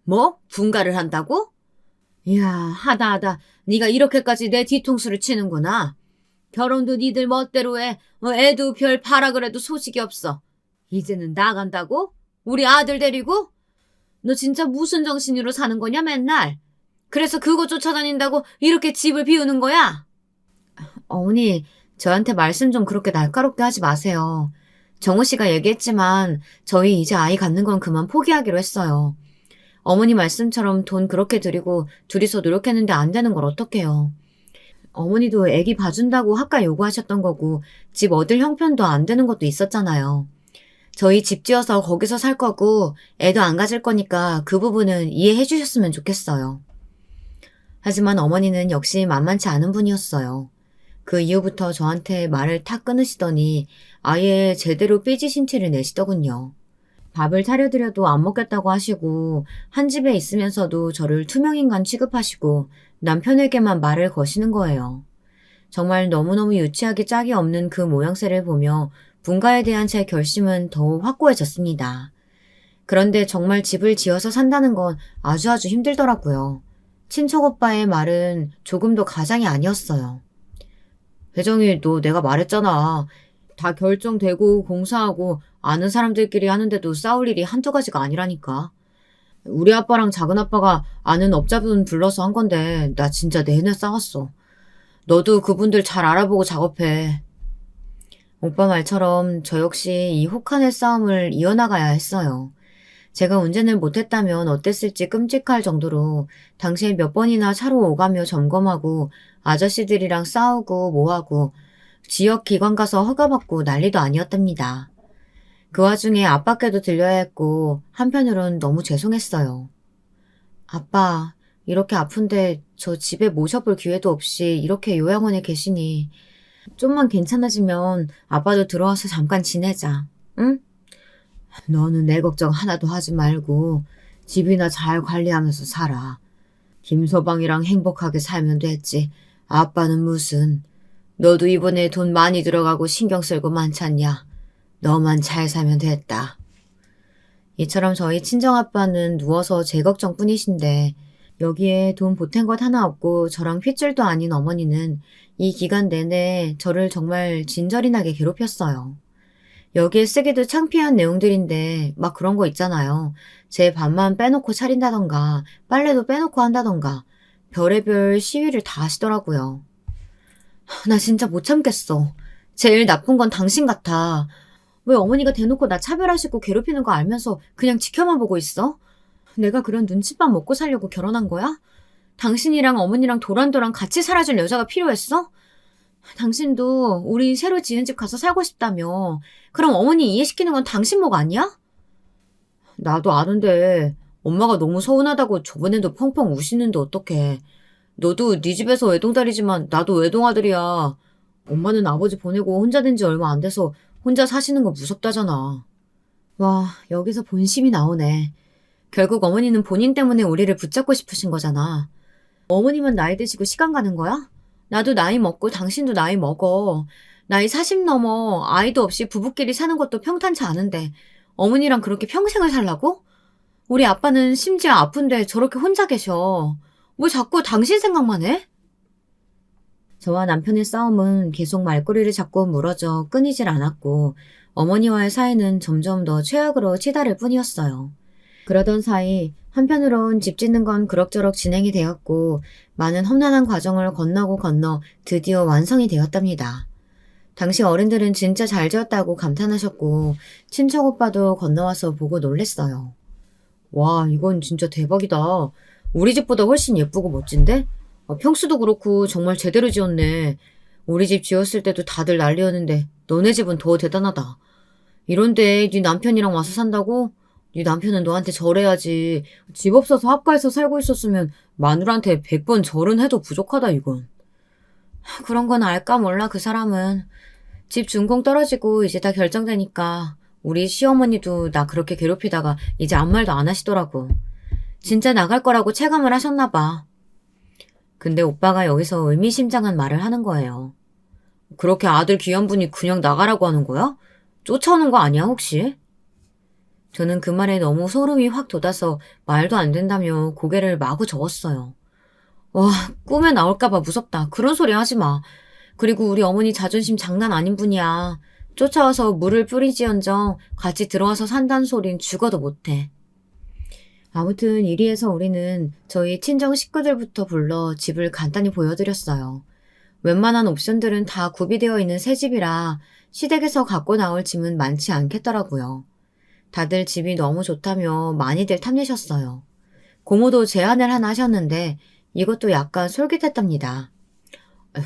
뭐? 분가를 한다고? 이야, 하다 네가 이렇게까지 내 뒤통수를 치는구나. 결혼도 니들 멋대로 해. 애도 별 봐라 그래도 소식이 없어. 이제는 나간다고? 우리 아들 데리고? 너 진짜 무슨 정신으로 사는 거냐 맨날? 그래서 그거 쫓아다닌다고 이렇게 집을 비우는 거야? 어머니, 저한테 말씀 좀 그렇게 날카롭게 하지 마세요. 정우 씨가 얘기했지만 저희 이제 아이 갖는 건 그만 포기하기로 했어요. 어머니 말씀처럼 돈 그렇게 들이고 둘이서 노력했는데 안 되는 걸 어떡해요. 어머니도 애기 봐준다고 학가 요구하셨던 거고 집 얻을 형편도 안 되는 것도 있었잖아요. 저희 집 지어서 거기서 살 거고 애도 안 가질 거니까 그 부분은 이해해 주셨으면 좋겠어요. 하지만 어머니는 역시 만만치 않은 분이었어요. 그 이후부터 저한테 말을 탁 끊으시더니 아예 제대로 삐지신 티를 내시더군요. 밥을 차려드려도 안 먹겠다고 하시고 한 집에 있으면서도 저를 투명인간 취급하시고 남편에게만 말을 거시는 거예요. 정말 너무너무 유치하기 짝이 없는 그 모양새를 보며 분가에 대한 제 결심은 더욱 확고해졌습니다. 그런데 정말 집을 지어서 산다는 건 아주 힘들더라고요. 친척 오빠의 말은 조금도 가장이 아니었어요. 혜정이, 너 내가 말했잖아. 다 결정되고 공사하고 아는 사람들끼리 하는데도 싸울 일이 한두 가지가 아니라니까. 우리 아빠랑 작은 아빠가 아는 업자분 불러서 한 건데 나 진짜 내내 싸웠어. 너도 그분들 잘 알아보고 작업해. 오빠 말처럼 저 역시 이 혹한의 싸움을 이어나가야 했어요. 제가 운전을 못했다면 어땠을지 끔찍할 정도로 당시에 몇 번이나 차로 오가며 점검하고 아저씨들이랑 싸우고 뭐하고 지역 기관 가서 허가받고 난리도 아니었답니다. 그 와중에 아빠께도 들려야 했고 한편으론 너무 죄송했어요. 아빠, 이렇게 아픈데 저 집에 모셔볼 기회도 없이 이렇게 요양원에 계시니 좀만 괜찮아지면 아빠도 들어와서 잠깐 지내자. 응? 너는 내 걱정 하나도 하지 말고 집이나 잘 관리하면서 살아. 김서방이랑 행복하게 살면 됐지. 아빠는 무슨. 너도 이번에 돈 많이 들어가고 신경 쓸 거 많잖냐. 너만 잘 살면 됐다. 이처럼 저희 친정아빠는 누워서 제 걱정뿐이신데 여기에 돈 보탠 것 하나 없고 저랑 핏줄도 아닌 어머니는 이 기간 내내 저를 정말 진저리나게 괴롭혔어요. 여기에 쓰기도 창피한 내용들인데 막 그런 거 있잖아요. 제 밥만 빼놓고 차린다던가 빨래도 빼놓고 한다던가 별의별 시위를 다 하시더라고요. 나 진짜 못 참겠어. 제일 나쁜 건 당신 같아. 왜 어머니가 대놓고 나 차별하시고 괴롭히는 거 알면서 그냥 지켜만 보고 있어? 내가 그런 눈칫밥 먹고 살려고 결혼한 거야? 당신이랑 어머니랑 도란도란 같이 살아줄 여자가 필요했어? 당신도 우리 새로 지은 집 가서 살고 싶다며. 그럼 어머니 이해시키는 건 당신 목 아니야? 나도 아는데 엄마가 너무 서운하다고 저번에도 펑펑 우시는데 어떡해. 너도 네 집에서 외동딸이지만 나도 외동아들이야. 엄마는 아버지 보내고 혼자 된 지 얼마 안 돼서 혼자 사시는 거 무섭다잖아. 와, 여기서 본심이 나오네. 결국 어머니는 본인 때문에 우리를 붙잡고 싶으신 거잖아. 어머니만 나이 드시고 시간 가는 거야? 나도 나이 먹고 당신도 나이 먹어. 나이 40 넘어 아이도 없이 부부끼리 사는 것도 평탄치 않은데 어머니랑 그렇게 평생을 살라고? 우리 아빠는 심지어 아픈데 저렇게 혼자 계셔. 왜 자꾸 당신 생각만 해? 저와 남편의 싸움은 계속 말꼬리를 잡고 물어져 끊이질 않았고 어머니와의 사이는 점점 더 최악으로 치달을 뿐이었어요. 그러던 사이 한편으론 집 짓는 건 그럭저럭 진행이 되었고 많은 험난한 과정을 건너고 건너 드디어 완성이 되었답니다. 당시 어른들은 진짜 잘 지었다고 감탄하셨고 친척 오빠도 건너와서 보고 놀랬어요. 와, 이건 진짜 대박이다. 우리 집보다 훨씬 예쁘고 멋진데? 평수도 그렇고 정말 제대로 지었네. 우리 집 지었을 때도 다들 난리였는데 너네 집은 더 대단하다. 이런데 네 남편이랑 와서 산다고? 네 남편은 너한테 절해야지. 집 없어서 합가해서 살고 있었으면 마누라한테 100번 절은 해도 부족하다 이건. 그런 건 알까 몰라 그 사람은. 집 준공 떨어지고 이제 다 결정되니까 우리 시어머니도 나 그렇게 괴롭히다가 이제 아무 말도 안 하시더라고. 진짜 나갈 거라고 체감을 하셨나 봐. 근데 오빠가 여기서 의미심장한 말을 하는 거예요. 그렇게 아들 귀한 분이 그냥 나가라고 하는 거야? 쫓아오는 거 아니야 혹시? 저는 그 말에 너무 소름이 확 돋아서 말도 안 된다며 고개를 마구 저었어요. 와, 꿈에 나올까봐 무섭다. 그런 소리 하지 마. 그리고 우리 어머니 자존심 장난 아닌 분이야. 쫓아와서 물을 뿌리지언정 같이 들어와서 산다는 소린 죽어도 못해. 아무튼 이리해서 우리는 저희 친정 식구들부터 불러 집을 간단히 보여드렸어요. 웬만한 옵션들은 다 구비되어 있는 새 집이라 시댁에서 갖고 나올 짐은 많지 않겠더라고요. 다들 집이 너무 좋다며 많이들 탐내셨어요. 고모도 제안을 하나 하셨는데 이것도 약간 솔깃했답니다.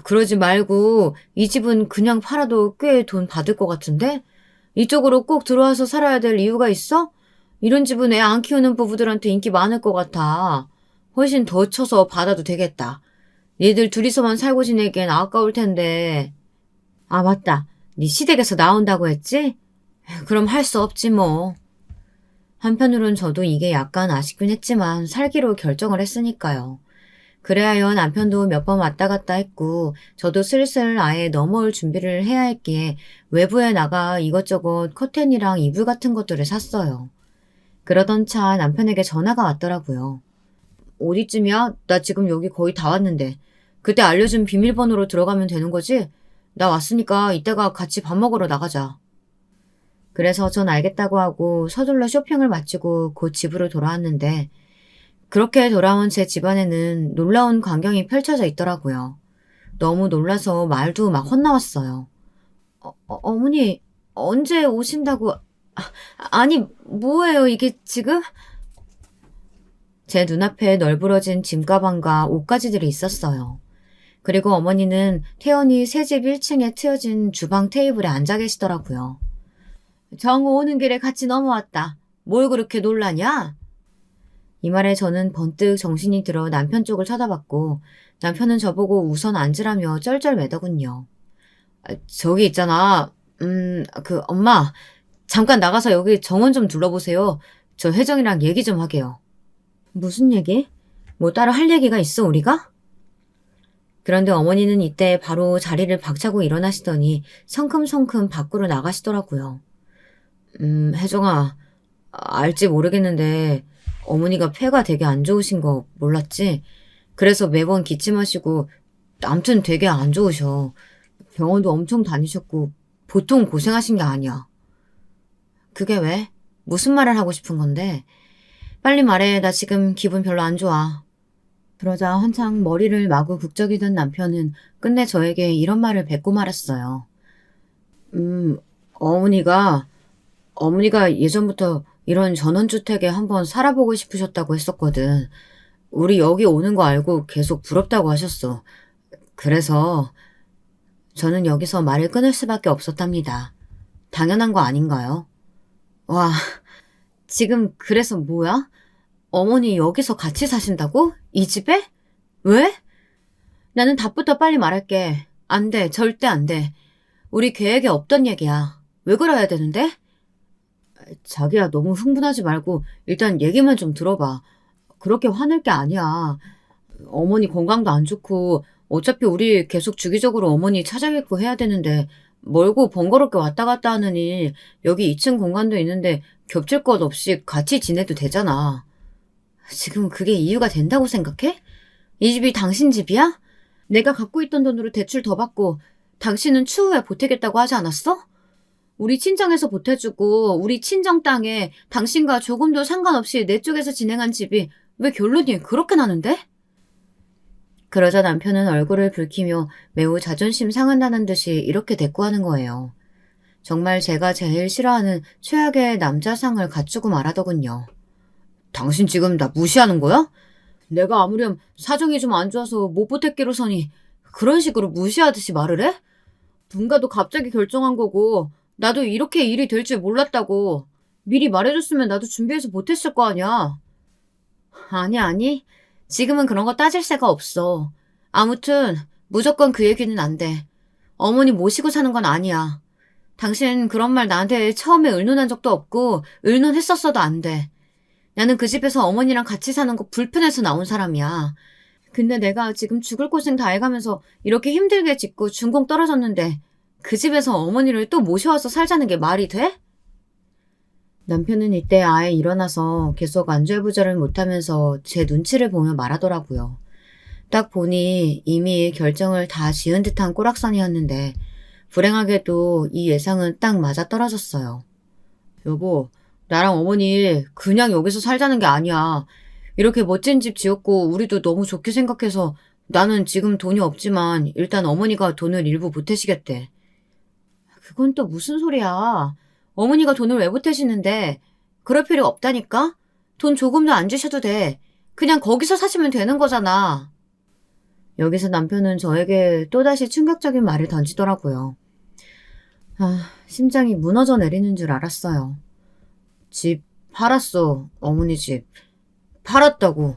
그러지 말고 이 집은 그냥 팔아도 꽤 돈 받을 것 같은데? 이쪽으로 꼭 들어와서 살아야 될 이유가 있어? 이런 집은 애 안 키우는 부부들한테 인기 많을 것 같아. 훨씬 더 쳐서 받아도 되겠다. 니들 둘이서만 살고 지내기엔 아까울 텐데. 아 맞다. 네 시댁에서 나온다고 했지? 그럼 할 수 없지 뭐. 한편으론 저도 이게 약간 아쉽긴 했지만 살기로 결정을 했으니까요. 그래야여 남편도 몇 번 왔다 갔다 했고 저도 슬슬 아예 넘어올 준비를 해야 했기에 외부에 나가 이것저것 커튼이랑 이불 같은 것들을 샀어요. 그러던 차 남편에게 전화가 왔더라고요. 어디쯤이야? 나 지금 여기 거의 다 왔는데. 그때 알려준 비밀번호로 들어가면 되는 거지? 나 왔으니까 이따가 같이 밥 먹으러 나가자. 그래서 전 알겠다고 하고 서둘러 쇼핑을 마치고 곧 집으로 돌아왔는데 그렇게 돌아온 제 집안에는 놀라운 광경이 펼쳐져 있더라고요. 너무 놀라서 말도 막 헛나왔어요. 어머니 언제 오신다고... 아니 뭐예요 이게 지금? 제 눈앞에 널브러진 짐가방과 옷가지들이 있었어요. 그리고 어머니는 태연히 새집 1층에 트여진 주방 테이블에 앉아 계시더라고요. 정우 오는 길에 같이 넘어왔다. 뭘 그렇게 놀라냐? 이 말에 저는 번뜩 정신이 들어 남편 쪽을 쳐다봤고 남편은 저보고 우선 앉으라며 쩔쩔매더군요. 저기 있잖아. 엄마. 잠깐 나가서 여기 정원 좀 둘러보세요. 저 혜정이랑 얘기 좀 하게요. 무슨 얘기? 뭐 따로 할 얘기가 있어, 우리가? 그런데 어머니는 이때 바로 자리를 박차고 일어나시더니 성큼성큼 밖으로 나가시더라고요. 혜정아, 알지 모르겠는데 어머니가 폐가 되게 안 좋으신 거 몰랐지? 그래서 매번 기침하시고 암튼 되게 안 좋으셔. 병원도 엄청 다니셨고 보통 고생하신 게 아니야. 그게 왜? 무슨 말을 하고 싶은 건데? 빨리 말해. 나 지금 기분 별로 안 좋아. 그러자 한창 머리를 마구 극적이던 남편은 끝내 저에게 이런 말을 뱉고 말았어요. 음, 어머니가, 어머니가 예전부터 이런 전원주택에 한번 살아보고 싶으셨다고 했었거든. 우리 여기 오는 거 알고 계속 부럽다고 하셨어. 그래서 저는 여기서 말을 끊을 수밖에 없었답니다. 당연한 거 아닌가요? 와, 지금 그래서 뭐야? 어머니 여기서 같이 사신다고? 이 집에? 왜? 나는 답부터 빨리 말할게. 안 돼. 절대 안 돼. 우리 계획에 없던 얘기야. 왜 그래야 되는데? 자기야, 너무 흥분하지 말고 일단 얘기만 좀 들어봐. 그렇게 화낼 게 아니야. 어머니 건강도 안 좋고 어차피 우리 계속 주기적으로 어머니 찾아뵙고 해야 되는데 멀고 번거롭게 왔다 갔다 하느니 여기 2층 공간도 있는데 겹칠 것 없이 같이 지내도 되잖아. 지금 그게 이유가 된다고 생각해? 이 집이 당신 집이야? 내가 갖고 있던 돈으로 대출 더 받고 당신은 추후에 보태겠다고 하지 않았어? 우리 친정에서 보태주고 우리 친정 땅에 당신과 조금도 상관없이 내 쪽에서 진행한 집이 왜 결론이 그렇게 나는데? 그러자 남편은 얼굴을 붉히며 매우 자존심 상한다는 듯이 이렇게 대꾸하는 거예요. 정말 제가 제일 싫어하는 최악의 남자상을 갖추고 말하더군요. 당신 지금 나 무시하는 거야? 내가 아무렴 사정이 좀 안 좋아서 못 보탤기로서니 그런 식으로 무시하듯이 말을 해? 분가도 갑자기 결정한 거고 나도 이렇게 일이 될 줄 몰랐다고. 미리 말해줬으면 나도 준비해서 보탰을 거 아니야. 아니, 아니. 지금은 그런 거 따질 새가 없어. 아무튼 무조건 그 얘기는 안 돼. 어머니 모시고 사는 건 아니야. 당신 그런 말 나한테 처음에 의논한 적도 없고 의논했었어도 안 돼. 나는 그 집에서 어머니랑 같이 사는 거 불편해서 나온 사람이야. 근데 내가 지금 죽을 고생 다 해가면서 이렇게 힘들게 짓고 준공 떨어졌는데 그 집에서 어머니를 또 모셔와서 살자는 게 말이 돼? 남편은 이때 아예 일어나서 계속 안절부절을 못하면서 제 눈치를 보며 말하더라고요. 딱 보니 이미 결정을 다 지은 듯한 꼬락선이었는데 불행하게도 이 예상은 딱 맞아떨어졌어요. 여보, 나랑 어머니 그냥 여기서 살자는 게 아니야. 이렇게 멋진 집 지었고 우리도 너무 좋게 생각해서 나는 지금 돈이 없지만 일단 어머니가 돈을 일부 보태시겠대. 그건 또 무슨 소리야. 어머니가 돈을 왜 보태시는데 그럴 필요 없다니까? 돈 조금도 안 주셔도 돼. 그냥 거기서 사시면 되는 거잖아. 여기서 남편은 저에게 또다시 충격적인 말을 던지더라고요. 심장이 무너져 내리는 줄 알았어요. 집 팔았어, 어머니 집. 팔았다고.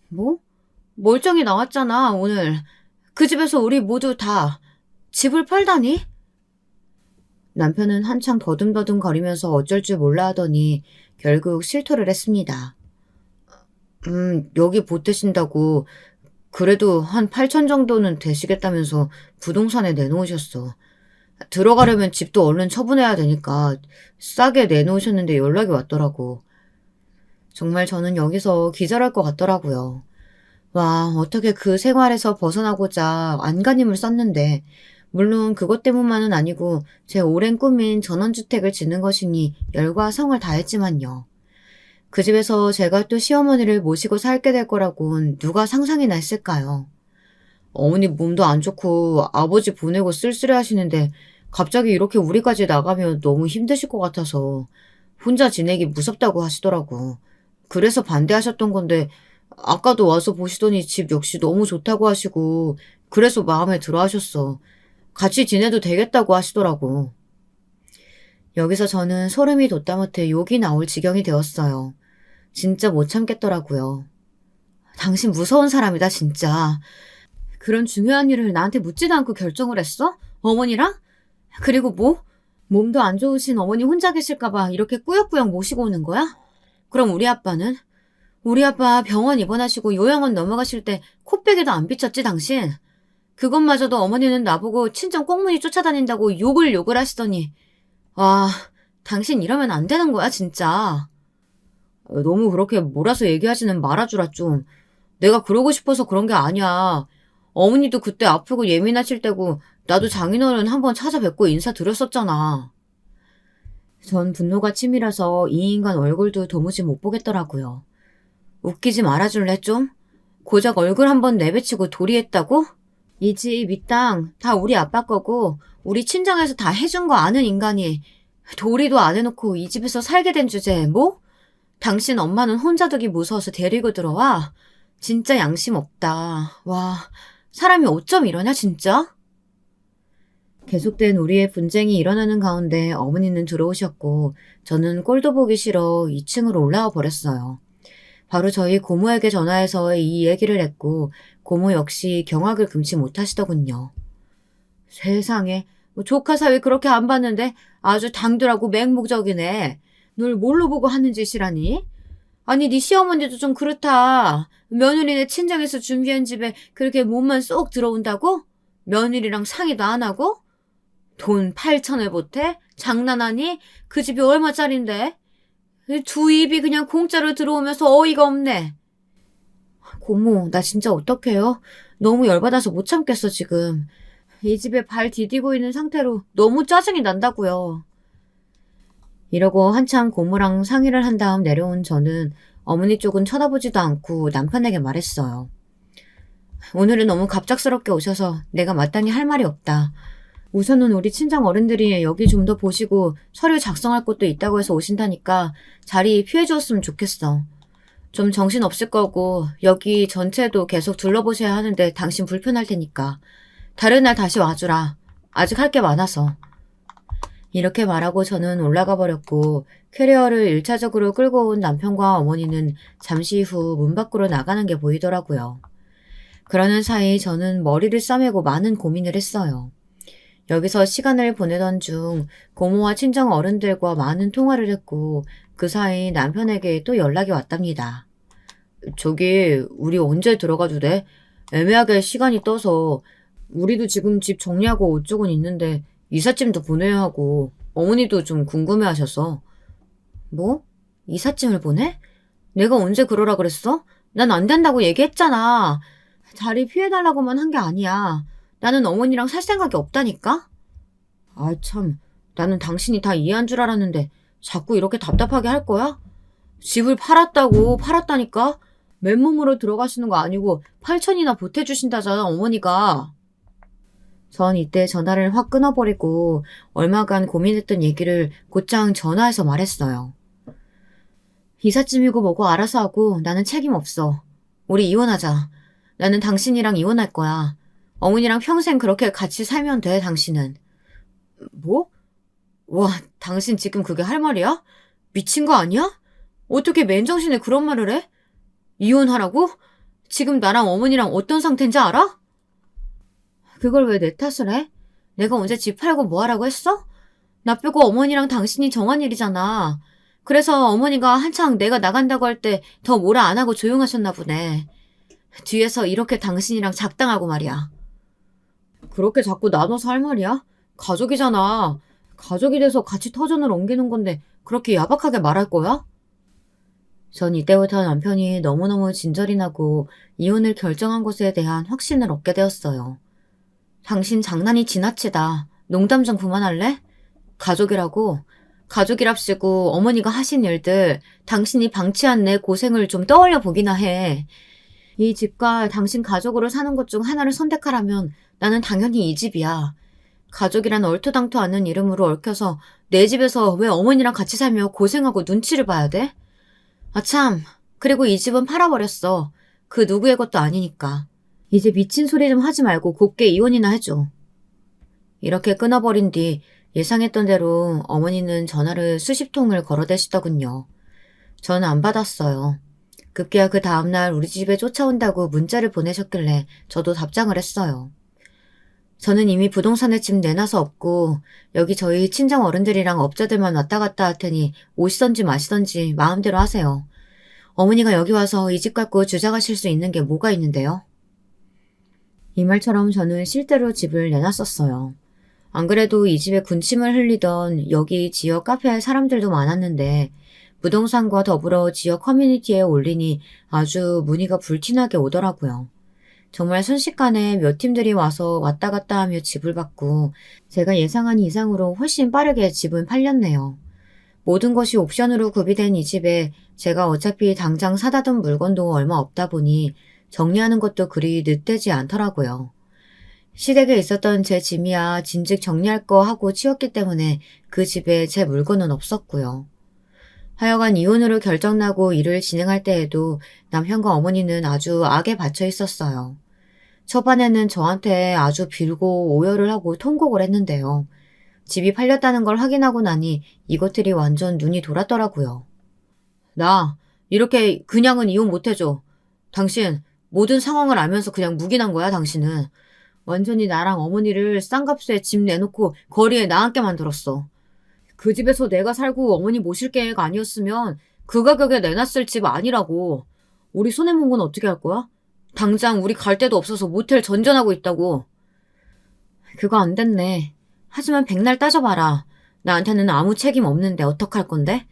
뭐? 멀쩡히 나왔잖아, 오늘. 그 집에서 우리 모두 다 집을 팔다니? 남편은 한창 더듬더듬 거리면서 어쩔 줄 몰라 하더니 결국 실토를 했습니다. 여기 보태신다고 그래도 한 8천 정도는 되시겠다면서 부동산에 내놓으셨어. 들어가려면 집도 얼른 처분해야 되니까 싸게 내놓으셨는데 연락이 왔더라고. 정말 저는 여기서 기절할 것 같더라고요. 와, 어떻게 그 생활에서 벗어나고자 안간힘을 썼는데 물론 그것 때문만은 아니고 제 오랜 꿈인 전원주택을 짓는 것이니 열과 성을 다했지만요. 그 집에서 제가 또 시어머니를 모시고 살게 될 거라곤 누가 상상이나 했을까요? 어머니 몸도 안 좋고 아버지 보내고 쓸쓸해 하시는데 갑자기 이렇게 우리까지 나가면 너무 힘드실 것 같아서 혼자 지내기 무섭다고 하시더라고. 그래서 반대하셨던 건데 아까도 와서 보시더니 집 역시 너무 좋다고 하시고 그래서 마음에 들어 하셨어. 같이 지내도 되겠다고 하시더라고. 여기서 저는 소름이 돋다 못해 욕이 나올 지경이 되었어요. 진짜 못 참겠더라고요. 당신 무서운 사람이다, 진짜. 그런 중요한 일을 나한테 묻지도 않고 결정을 했어? 어머니랑? 그리고 뭐? 몸도 안 좋으신 어머니 혼자 계실까봐 이렇게 꾸역꾸역 모시고 오는 거야? 그럼 우리 아빠는? 우리 아빠 병원 입원하시고 요양원 넘어가실 때 코빼기도 안 비쳤지, 당신? 그것마저도 어머니는 나보고 친정 꽁무니 쫓아다닌다고 욕을 하시더니. 와, 당신 이러면 안 되는 거야, 진짜. 너무 그렇게 몰아서 얘기하지는 말아주라, 좀. 내가 그러고 싶어서 그런 게 아니야. 어머니도 그때 아프고 예민하실 때고 나도 장인어른 한번 찾아뵙고 인사드렸었잖아. 전 분노가 치밀어서 이 인간 얼굴도 도무지 못 보겠더라고요. 웃기지 말아줄래, 좀? 고작 얼굴 한번 내비치고 도리했다고? 이 집, 이 땅 다 우리 아빠 거고 우리 친정에서 다 해준 거 아는 인간이 도리도 안 해놓고 이 집에서 살게 된 주제에 뭐? 당신 엄마는 혼자 두기 무서워서 데리고 들어와? 진짜 양심 없다. 와, 사람이 어쩜 이러냐, 진짜? 계속된 우리의 분쟁이 일어나는 가운데 어머니는 들어오셨고 저는 꼴도 보기 싫어 2층으로 올라와 버렸어요. 바로 저희 고모에게 전화해서 이 얘기를 했고 고모 역시 경악을 금치 못하시더군요. 세상에, 조카 사위 그렇게 안 봤는데 아주 당돌하고 맹목적이네. 널 뭘로 보고 하는 짓이라니? 아니, 네 시어머니도 좀 그렇다. 며느리네 친정에서 준비한 집에 그렇게 몸만 쏙 들어온다고? 며느리랑 상의도 안 하고? 돈 8천을 보태? 장난하니? 그 집이 얼마짜린데? 두 입이 그냥 공짜로 들어오면서 어이가 없네. 고모, 나 진짜 어떡해요? 너무 열받아서 못 참겠어, 지금. 이 집에 발 디디고 있는 상태로 너무 짜증이 난다고요. 이러고 한참 고모랑 상의를 한 다음 내려온 저는 어머니 쪽은 쳐다보지도 않고 남편에게 말했어요. 오늘은 너무 갑작스럽게 오셔서 내가 마땅히 할 말이 없다. 우선은 우리 친정 어른들이 여기 좀 더 보시고 서류 작성할 것도 있다고 해서 오신다니까 자리 피해 주었으면 좋겠어. 좀 정신 없을 거고 여기 전체도 계속 둘러보셔야 하는데 당신 불편할 테니까. 다른 날 다시 와주라. 아직 할 게 많아서. 이렇게 말하고 저는 올라가 버렸고 캐리어를 1차적으로 끌고 온 남편과 어머니는 잠시 후 문 밖으로 나가는 게 보이더라고요. 그러는 사이 저는 머리를 싸매고 많은 고민을 했어요. 여기서 시간을 보내던 중 고모와 친정 어른들과 많은 통화를 했고 그 사이 남편에게 또 연락이 왔답니다. 저기 우리 언제 들어가도 돼? 애매하게 시간이 떠서 우리도 지금 집 정리하고 올 쪽은 있는데 이삿짐도 보내야 하고 어머니도 좀 궁금해하셔서. 뭐? 이삿짐을 보내? 내가 언제 그러라 그랬어? 난 안 된다고 얘기했잖아. 자리 피해달라고만 한 게 아니야. 나는 어머니랑 살 생각이 없다니까? 아, 참. 나는 당신이 다 이해한 줄 알았는데 자꾸 이렇게 답답하게 할 거야? 집을 팔았다니까? 맨몸으로 들어가시는 거 아니고 8천이나 보태주신다잖아, 어머니가. 전 이때 전화를 확 끊어버리고 얼마간 고민했던 얘기를 곧장 전화해서 말했어요. 이삿짐이고 뭐고 알아서 하고 나는 책임 없어. 우리 이혼하자. 나는 당신이랑 이혼할 거야. 어머니랑 평생 그렇게 같이 살면 돼, 당신은. 뭐? 와, 당신 지금 그게 할 말이야? 미친 거 아니야? 어떻게 맨정신에 그런 말을 해? 이혼하라고? 지금 나랑 어머니랑 어떤 상태인지 알아? 그걸 왜 내 탓을 해? 내가 언제 집 팔고 뭐 하라고 했어? 나 빼고 어머니랑 당신이 정한 일이잖아. 그래서 어머니가 한창 내가 나간다고 할 때 더 뭐라 안 하고 조용하셨나 보네. 뒤에서 이렇게 당신이랑 작당하고 말이야. 그렇게 자꾸 나눠서 할 말이야? 가족이잖아. 가족이 돼서 같이 터전을 옮기는 건데 그렇게 야박하게 말할 거야? 전 이때부터 남편이 너무너무 진절이 나고 이혼을 결정한 것에 대한 확신을 얻게 되었어요. 당신 장난이 지나치다. 농담 좀 그만할래? 가족이라고? 가족이랍시고 어머니가 하신 일들, 당신이 방치한 내 고생을 좀 떠올려 보기나 해. 이 집과 당신 가족으로 사는 것 중 하나를 선택하라면 나는 당연히 이 집이야. 가족이란 얼토당토 않는 이름으로 얽혀서 내 집에서 왜 어머니랑 같이 살며 고생하고 눈치를 봐야 돼? 아 참, 그리고 이 집은 팔아버렸어. 그 누구의 것도 아니니까. 이제 미친 소리 좀 하지 말고 곱게 이혼이나 해줘. 이렇게 끊어버린 뒤 예상했던 대로 어머니는 전화를 수십 통을 걸어대시더군요. 전 안 받았어요. 급기야 그 다음날 우리 집에 쫓아온다고 문자를 보내셨길래 저도 답장을 했어요. 저는 이미 부동산에 집 내놔서 없고 여기 저희 친정 어른들이랑 업자들만 왔다 갔다 할 테니 오시던지 마시던지 마음대로 하세요. 어머니가 여기 와서 이 집 갖고 주장하실 수 있는 게 뭐가 있는데요? 이 말처럼 저는 실제로 집을 내놨었어요. 안 그래도 이 집에 군침을 흘리던 여기 지역 카페 사람들도 많았는데 부동산과 더불어 지역 커뮤니티에 올리니 아주 문의가 불티나게 오더라고요. 정말 순식간에 몇 팀들이 와서 왔다 갔다 하며 집을 받고 제가 예상한 이상으로 훨씬 빠르게 집은 팔렸네요. 모든 것이 옵션으로 구비된 이 집에 제가 어차피 당장 사다 둔 물건도 얼마 없다 보니 정리하는 것도 그리 늦되지 않더라고요. 시댁에 있었던 제 짐이야 진즉 정리할 거 하고 치웠기 때문에 그 집에 제 물건은 없었고요. 하여간 이혼으로 결정나고 일을 진행할 때에도 남편과 어머니는 아주 악에 받쳐 있었어요. 초반에는 저한테 아주 빌고 오열을 하고 통곡을 했는데요. 집이 팔렸다는 걸 확인하고 나니 이것들이 완전 눈이 돌았더라고요. 나 이렇게 그냥은 이혼 못해줘. 당신 모든 상황을 알면서 그냥 묵인한 거야, 당신은. 완전히 나랑 어머니를 싼 값에 집 내놓고 거리에 나앉게 만들었어. 그 집에서 내가 살고 어머니 모실 계획 아니었으면 그 가격에 내놨을 집 아니라고. 우리 손해본 건 어떻게 할 거야? 당장 우리 갈 데도 없어서 모텔 전전하고 있다고. 그거 안 됐네. 하지만 백날 따져봐라. 나한테는 아무 책임 없는데 어떡할 건데?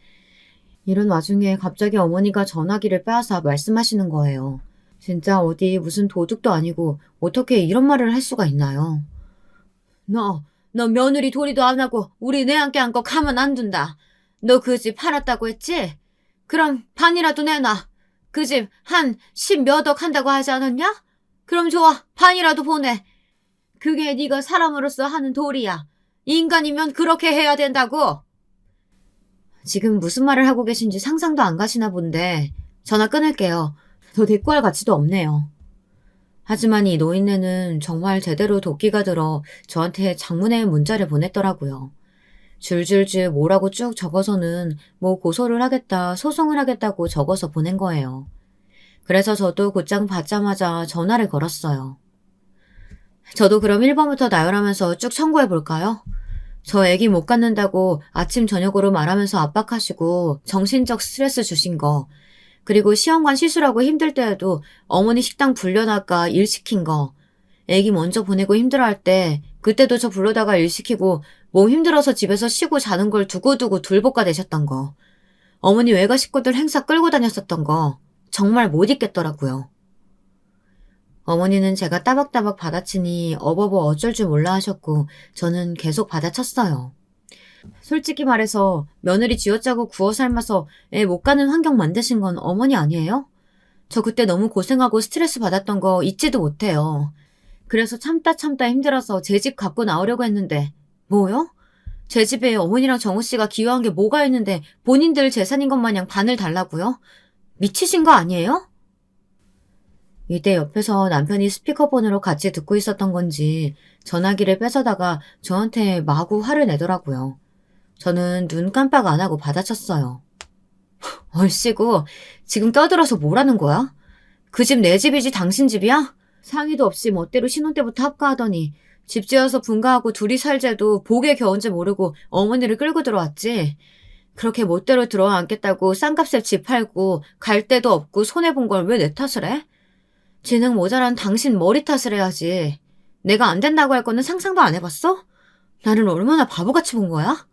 이런 와중에 갑자기 어머니가 전화기를 빼앗아 말씀하시는 거예요. 진짜 어디 무슨 도둑도 아니고 어떻게 이런 말을 할 수가 있나요? 너 며느리 도리도 안 하고 우리 내한테 한 거 가만 안 둔다. 너 그 집 팔았다고 했지? 그럼 반이라도 내놔. 그 집 한 10몇억 한다고 하지 않았냐? 그럼 좋아. 반이라도 보내. 그게 네가 사람으로서 하는 도리야. 인간이면 그렇게 해야 된다고. 지금 무슨 말을 하고 계신지 상상도 안 가시나 본데 전화 끊을게요. 더 대꾸할 가치도 없네요. 하지만 이 노인네는 정말 제대로 도끼가 들어 저한테 장문의 문자를 보냈더라고요. 줄줄줄 뭐라고 쭉 적어서는 뭐 고소를 하겠다, 소송을 하겠다고 적어서 보낸 거예요. 그래서 저도 곧장 받자마자 전화를 걸었어요. 저도 그럼 1번부터 나열하면서 쭉 청구해 볼까요? 저 애기 못 갖는다고 아침 저녁으로 말하면서 압박하시고 정신적 스트레스 주신 거, 그리고 시험관 시술하고 힘들 때에도 어머니 식당 불려나가 일 시킨 거, 애기 먼저 보내고 힘들어할 때 그때도 저 불러다가 일 시키고 몸 힘들어서 집에서 쉬고 자는 걸 두고두고 둘볶아 내셨던 거, 어머니 외가 식구들 행사 끌고 다녔었던 거 정말 못 잊겠더라고요. 어머니는 제가 따박따박 받아치니 어버버 어쩔 줄 몰라 하셨고 저는 계속 받아쳤어요. 솔직히 말해서 며느리 쥐어짜고 구워 삶아서 애 못 가는 환경 만드신 건 어머니 아니에요? 저 그때 너무 고생하고 스트레스 받았던 거 잊지도 못해요. 그래서 참다 힘들어서 제 집 갖고 나오려고 했는데 뭐요? 제 집에 어머니랑 정우 씨가 기여한 게 뭐가 있는데 본인들 재산인 것 마냥 반을 달라고요? 미치신 거 아니에요? 이때 옆에서 남편이 스피커폰으로 같이 듣고 있었던 건지 전화기를 뺏어다가 저한테 마구 화를 내더라고요. 저는 눈 깜빡 안 하고 받아쳤어요. 얼씨구, 지금 떠들어서 뭐라는 거야? 그 집 내 집이지 당신 집이야? 상의도 없이 멋대로 신혼 때부터 합가하더니 집 지어서 분가하고 둘이 살재도 복에 겨운지 모르고 어머니를 끌고 들어왔지. 그렇게 멋대로 들어앉겠다고 싼값에 집 팔고 갈 데도 없고 손해본 걸 왜 내 탓을 해? 지능 모자란 당신 머리 탓을 해야지. 내가 안 된다고 할 거는 상상도 안 해봤어? 나를 얼마나 바보같이 본 거야?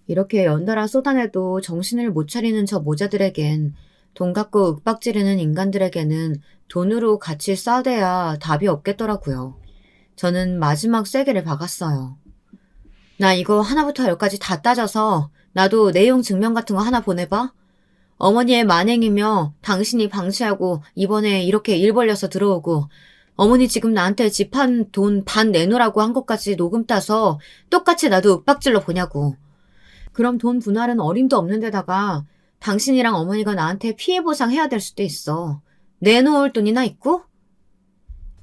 이렇게 연달아 쏟아내도 정신을 못 차리는 저 모자들에겐, 돈 갖고 윽박지르는 인간들에게는 돈으로 같이 싸대야 답이 없겠더라고요. 저는 마지막 쐐기를 박았어요. 나 이거 하나부터 열까지 다 따져서 나도 내용 증명 같은 거 하나 보내봐. 어머니의 만행이며 당신이 방치하고 이번에 이렇게 일 벌려서 들어오고 어머니 지금 나한테 집 한 돈 반 내놓으라고 한 것까지 녹음 따서 똑같이 나도 윽박질러 보냐고. 그럼 돈 분할은 어림도 없는 데다가 당신이랑 어머니가 나한테 피해 보상해야 될 수도 있어. 내놓을 돈이나 있고?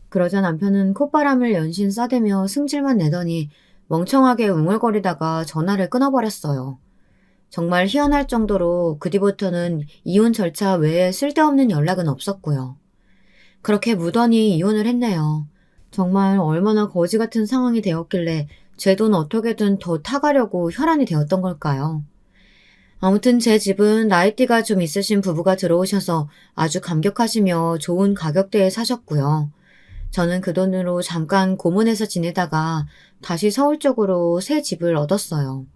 그러자 남편은 콧바람을 연신 싸대며 승질만 내더니 멍청하게 웅얼거리다가 전화를 끊어버렸어요. 정말 희한할 정도로 그 뒤부터는 이혼 절차 외에 쓸데없는 연락은 없었고요. 그렇게 무던히 이혼을 했네요. 정말 얼마나 거지 같은 상황이 되었길래 제 돈 어떻게든 더 타가려고 혈안이 되었던 걸까요? 아무튼 제 집은 나이띠가 좀 있으신 부부가 들어오셔서 아주 감격하시며 좋은 가격대에 사셨고요. 저는 그 돈으로 잠깐 고문에서 지내다가 다시 서울 쪽으로 새 집을 얻었어요.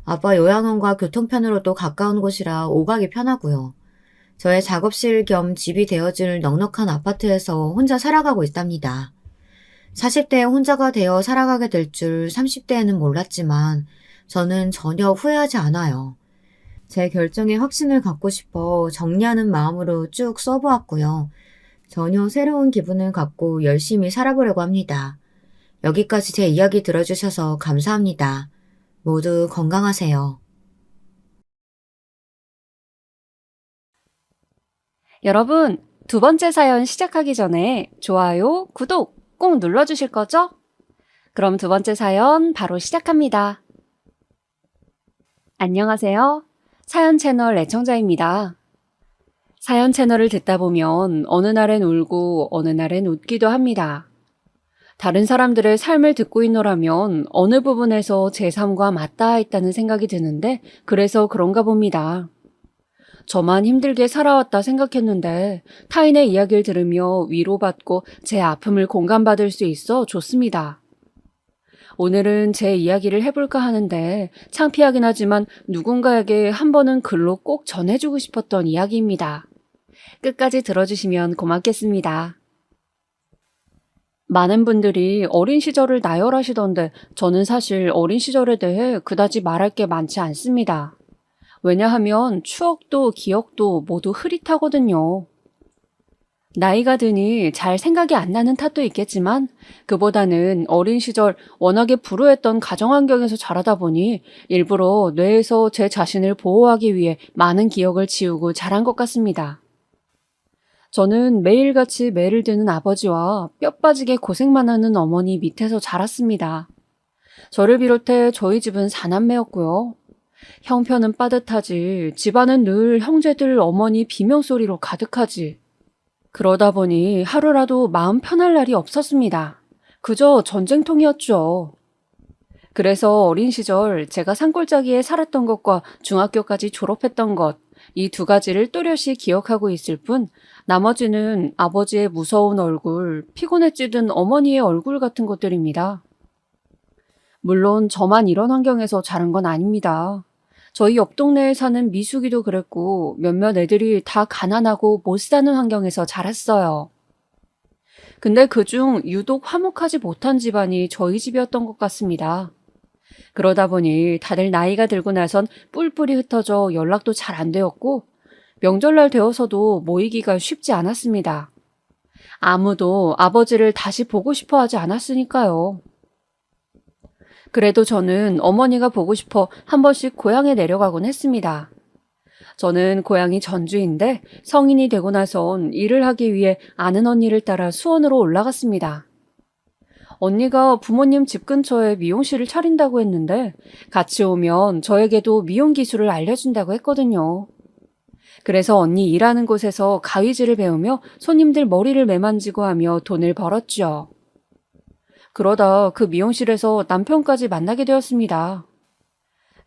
아빠 요양원과 교통편으로도 가까운 곳이라 오가기 편하고요. 저의 작업실 겸 집이 되어줄 넉넉한 아파트에서 혼자 살아가고 있답니다. 40대에 혼자가 되어 살아가게 될 줄 30대에는 몰랐지만 저는 전혀 후회하지 않아요. 제 결정에 확신을 갖고 싶어 정리하는 마음으로 쭉 써보았고요. 전혀 새로운 기분을 갖고 열심히 살아보려고 합니다. 여기까지 제 이야기 들어주셔서 감사합니다. 모두 건강하세요. 여러분, 두 번째 사연 시작하기 전에 좋아요, 구독 꼭 눌러주실 거죠? 그럼 두 번째 사연 바로 시작합니다. 안녕하세요. 사연 채널 애청자입니다. 사연 채널을 듣다 보면 어느 날엔 울고 어느 날엔 웃기도 합니다. 다른 사람들의 삶을 듣고 있노라면 어느 부분에서 제 삶과 맞닿아 있다는 생각이 드는데 그래서 그런가 봅니다. 저만 힘들게 살아왔다 생각했는데 타인의 이야기를 들으며 위로받고 제 아픔을 공감받을 수 있어 좋습니다. 오늘은 제 이야기를 해볼까 하는데 창피하긴 하지만 누군가에게 한 번은 글로 꼭 전해주고 싶었던 이야기입니다. 끝까지 들어주시면 고맙겠습니다. 많은 분들이 어린 시절을 나열하시던데 저는 사실 어린 시절에 대해 그다지 말할 게 많지 않습니다. 왜냐하면 추억도 기억도 모두 흐릿하거든요. 나이가 드니 잘 생각이 안 나는 탓도 있겠지만 그보다는 어린 시절 워낙에 불우했던 가정 환경에서 자라다 보니 일부러 뇌에서 제 자신을 보호하기 위해 많은 기억을 지우고 자란 것 같습니다. 저는 매일같이 매를 드는 아버지와 뼈 빠지게 고생만 하는 어머니 밑에서 자랐습니다. 저를 비롯해 저희 집은 4남매였고요. 형편은 빠듯하지 집안은 늘 형제들 어머니 비명소리로 가득하지. 그러다 보니 하루라도 마음 편할 날이 없었습니다. 그저 전쟁통이었죠. 그래서 어린 시절 제가 산골짜기에 살았던 것과 중학교까지 졸업했던 것, 이 두 가지를 또렷이 기억하고 있을 뿐 나머지는 아버지의 무서운 얼굴, 피곤에 찌든 어머니의 얼굴 같은 것들입니다. 물론 저만 이런 환경에서 자란 건 아닙니다. 저희 옆 동네에 사는 미숙이도 그랬고 몇몇 애들이 다 가난하고 못 사는 환경에서 자랐어요. 근데 그중 유독 화목하지 못한 집안이 저희 집이었던 것 같습니다. 그러다 보니 다들 나이가 들고 나선 뿔뿔이 흩어져 연락도 잘 안 되었고 명절날 되어서도 모이기가 쉽지 않았습니다. 아무도 아버지를 다시 보고 싶어 하지 않았으니까요. 그래도 저는 어머니가 보고 싶어 한 번씩 고향에 내려가곤 했습니다. 저는 고향이 전주인데 성인이 되고 나선 일을 하기 위해 아는 언니를 따라 수원으로 올라갔습니다. 언니가 부모님 집 근처에 미용실을 차린다고 했는데 같이 오면 저에게도 미용 기술을 알려준다고 했거든요. 그래서 언니 일하는 곳에서 가위질을 배우며 손님들 머리를 매만지고 하며 돈을 벌었죠. 그러다 그 미용실에서 남편까지 만나게 되었습니다.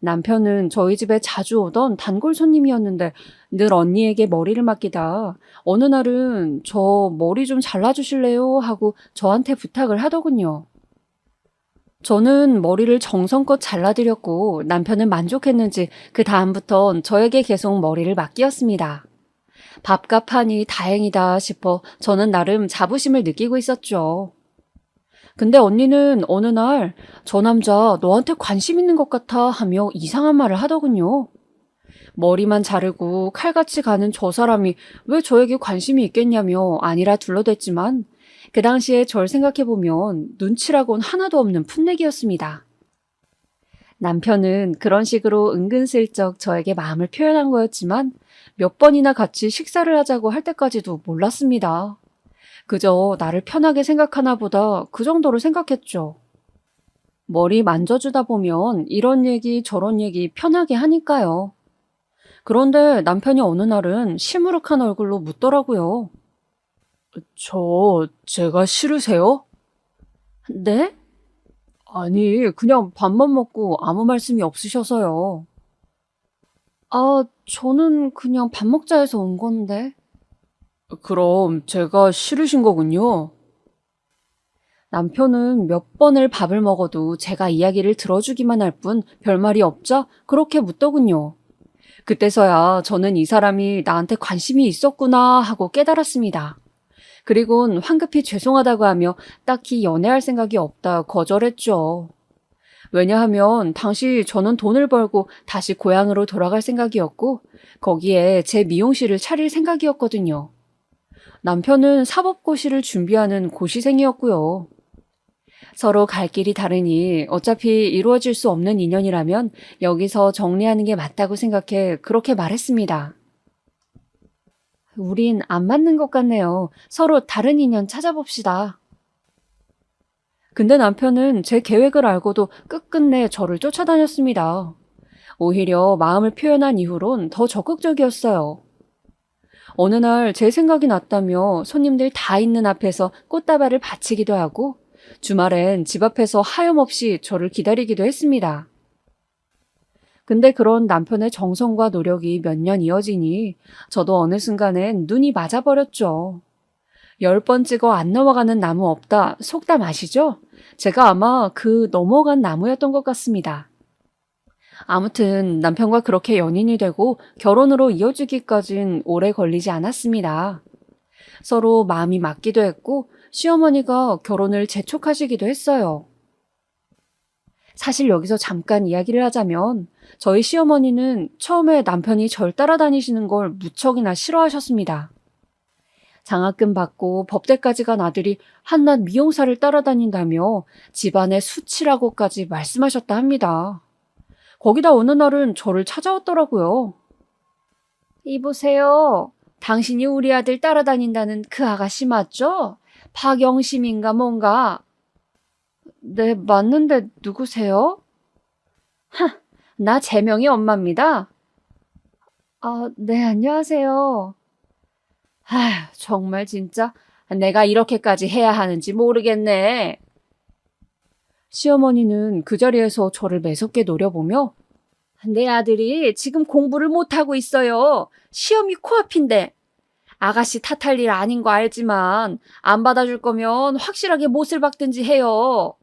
남편은 저희 집에 자주 오던 단골 손님이었는데 늘 언니에게 머리를 맡기다 어느 날은 저 머리 좀 잘라주실래요? 하고 저한테 부탁을 하더군요. 저는 머리를 정성껏 잘라드렸고 남편은 만족했는지 그 다음부턴 저에게 계속 머리를 맡기었습니다. 밥값 하니 다행이다 싶어 저는 나름 자부심을 느끼고 있었죠. 근데 언니는 어느 날 저 남자 너한테 관심 있는 것 같아 하며 이상한 말을 하더군요. 머리만 자르고 칼같이 가는 저 사람이 왜 저에게 관심이 있겠냐며 아니라 둘러댔지만 그 당시에 절 생각해보면 눈치라곤 하나도 없는 풋내기였습니다. 남편은 그런 식으로 은근슬쩍 저에게 마음을 표현한 거였지만 몇 번이나 같이 식사를 하자고 할 때까지도 몰랐습니다. 그저 나를 편하게 생각하나 보다 그 정도로 생각했죠. 머리 만져주다 보면 이런 얘기 저런 얘기 편하게 하니까요. 그런데 남편이 어느 날은 시무룩한 얼굴로 묻더라고요. 제가 싫으세요? 네? 아니, 그냥 밥만 먹고 아무 말씀이 없으셔서요. 저는 그냥 밥 먹자 해서 온 건데. 그럼 제가 싫으신 거군요. 남편은 몇 번을 밥을 먹어도 제가 이야기를 들어주기만 할 뿐 별말이 없자 그렇게 묻더군요. 그때서야 저는 이 사람이 나한테 관심이 있었구나 하고 깨달았습니다. 그리곤 황급히 죄송하다고 하며 딱히 연애할 생각이 없다 거절했죠. 왜냐하면 당시 저는 돈을 벌고 다시 고향으로 돌아갈 생각이었고 거기에 제 미용실을 차릴 생각이었거든요. 남편은 사법고시를 준비하는 고시생이었고요. 서로 갈 길이 다르니 어차피 이루어질 수 없는 인연이라면 여기서 정리하는 게 맞다고 생각해 그렇게 말했습니다. 우린 안 맞는 것 같네요. 서로 다른 인연 찾아봅시다. 근데 남편은 제 계획을 알고도 끝끝내 저를 쫓아다녔습니다. 오히려 마음을 표현한 이후론 더 적극적이었어요. 어느 날 제 생각이 났다며 손님들 다 있는 앞에서 꽃다발을 바치기도 하고 주말엔 집 앞에서 하염없이 저를 기다리기도 했습니다. 근데 그런 남편의 정성과 노력이 몇 년 이어지니 저도 어느 순간엔 눈이 맞아버렸죠. 10번 찍어 안 넘어가는 나무 없다 속담 아시죠? 제가 아마 그 넘어간 나무였던 것 같습니다. 아무튼 남편과 그렇게 연인이 되고 결혼으로 이어지기까진 오래 걸리지 않았습니다. 서로 마음이 맞기도 했고 시어머니가 결혼을 재촉하시기도 했어요. 사실 여기서 잠깐 이야기를 하자면 저희 시어머니는 처음에 남편이 절 따라다니시는 걸 무척이나 싫어하셨습니다. 장학금 받고 법대까지 간 아들이 한낱 미용사를 따라다닌다며 집안의 수치라고까지 말씀하셨다 합니다. 거기다 어느 날은 저를 찾아왔더라고요. 이보세요. 당신이 우리 아들 따라다닌다는 그 아가씨 맞죠? 박영심인가 뭔가. 네, 맞는데 누구세요? 나 재명이 엄마입니다. 네, 안녕하세요. 정말 진짜 내가 이렇게까지 해야 하는지 모르겠네. 시어머니는 그 자리에서 저를 매섭게 노려보며 내 아들이 지금 공부를 못하고 있어요. 시험이 코앞인데. 아가씨 탓할 일 아닌 거 알지만 안 받아줄 거면 확실하게 못을 박든지 해요.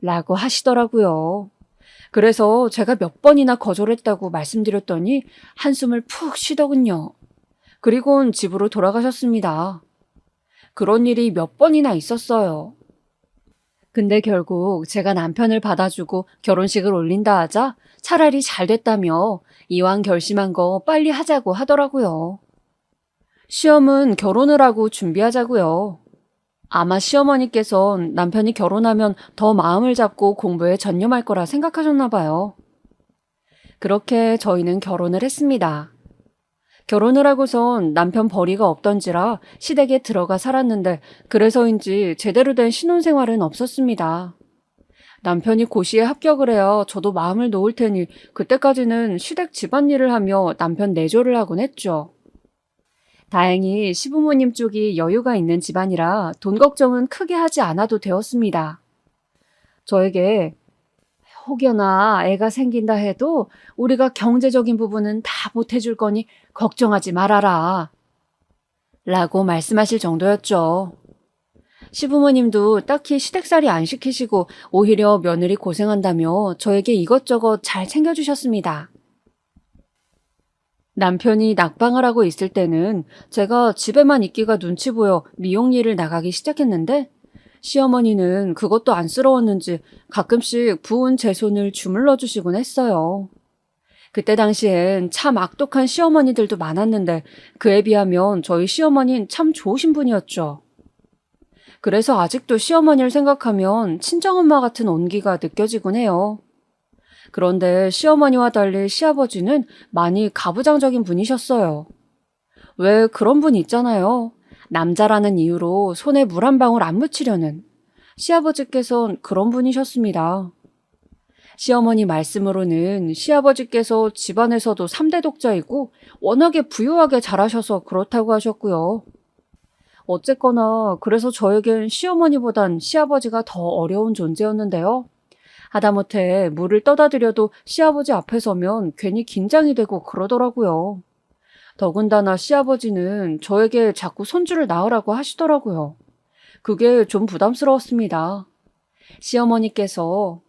라고 하시더라고요. 그래서 제가 몇 번이나 거절했다고 말씀드렸더니 한숨을 푹 쉬더군요. 그리곤 집으로 돌아가셨습니다. 그런 일이 몇 번이나 있었어요. 근데 결국 제가 남편을 받아주고 결혼식을 올린다 하자 차라리 잘 됐다며 이왕 결심한 거 빨리 하자고 하더라고요. 시험은 결혼을 하고 준비하자고요. 아마 시어머니께선 남편이 결혼하면 더 마음을 잡고 공부에 전념할 거라 생각하셨나 봐요. 그렇게 저희는 결혼을 했습니다. 결혼을 하고선 남편 벌이가 없던지라 시댁에 들어가 살았는데 그래서인지 제대로 된 신혼생활은 없었습니다. 남편이 고시에 합격을 해야 저도 마음을 놓을 테니 그때까지는 시댁 집안일을 하며 남편 내조를 하곤 했죠. 다행히 시부모님 쪽이 여유가 있는 집안이라 돈 걱정은 크게 하지 않아도 되었습니다. 저에게 혹여나 애가 생긴다 해도 우리가 경제적인 부분은 다 보태줄 거니 걱정하지 말아라. 라고 말씀하실 정도였죠. 시부모님도 딱히 시댁살이 안 시키시고 오히려 며느리 고생한다며 저에게 이것저것 잘 챙겨주셨습니다. 남편이 낙방을 하고 있을 때는 제가 집에만 있기가 눈치 보여 미용 일을 나가기 시작했는데 시어머니는 그것도 안쓰러웠는지 가끔씩 부은 제 손을 주물러 주시곤 했어요. 그때 당시엔 참 악독한 시어머니들도 많았는데 그에 비하면 저희 시어머니는 참 좋으신 분이었죠. 그래서 아직도 시어머니를 생각하면 친정엄마 같은 온기가 느껴지곤 해요. 그런데 시어머니와 달리 시아버지는 많이 가부장적인 분이셨어요. 왜 그런 분 있잖아요. 남자라는 이유로 손에 물 한 방울 안 묻히려는. 시아버지께선 그런 분이셨습니다. 시어머니 말씀으로는 시아버지께서 집안에서도 3대 독자이고 워낙에 부유하게 자라셔서 그렇다고 하셨고요. 어쨌거나 그래서 저에겐 시어머니보단 시아버지가 더 어려운 존재였는데요. 하다못해 물을 떠다 드려도 시아버지 앞에 서면 괜히 긴장이 되고 그러더라고요. 더군다나 시아버지는 저에게 자꾸 손주를 낳으라고 하시더라고요. 그게 좀 부담스러웠습니다. 시어머니께서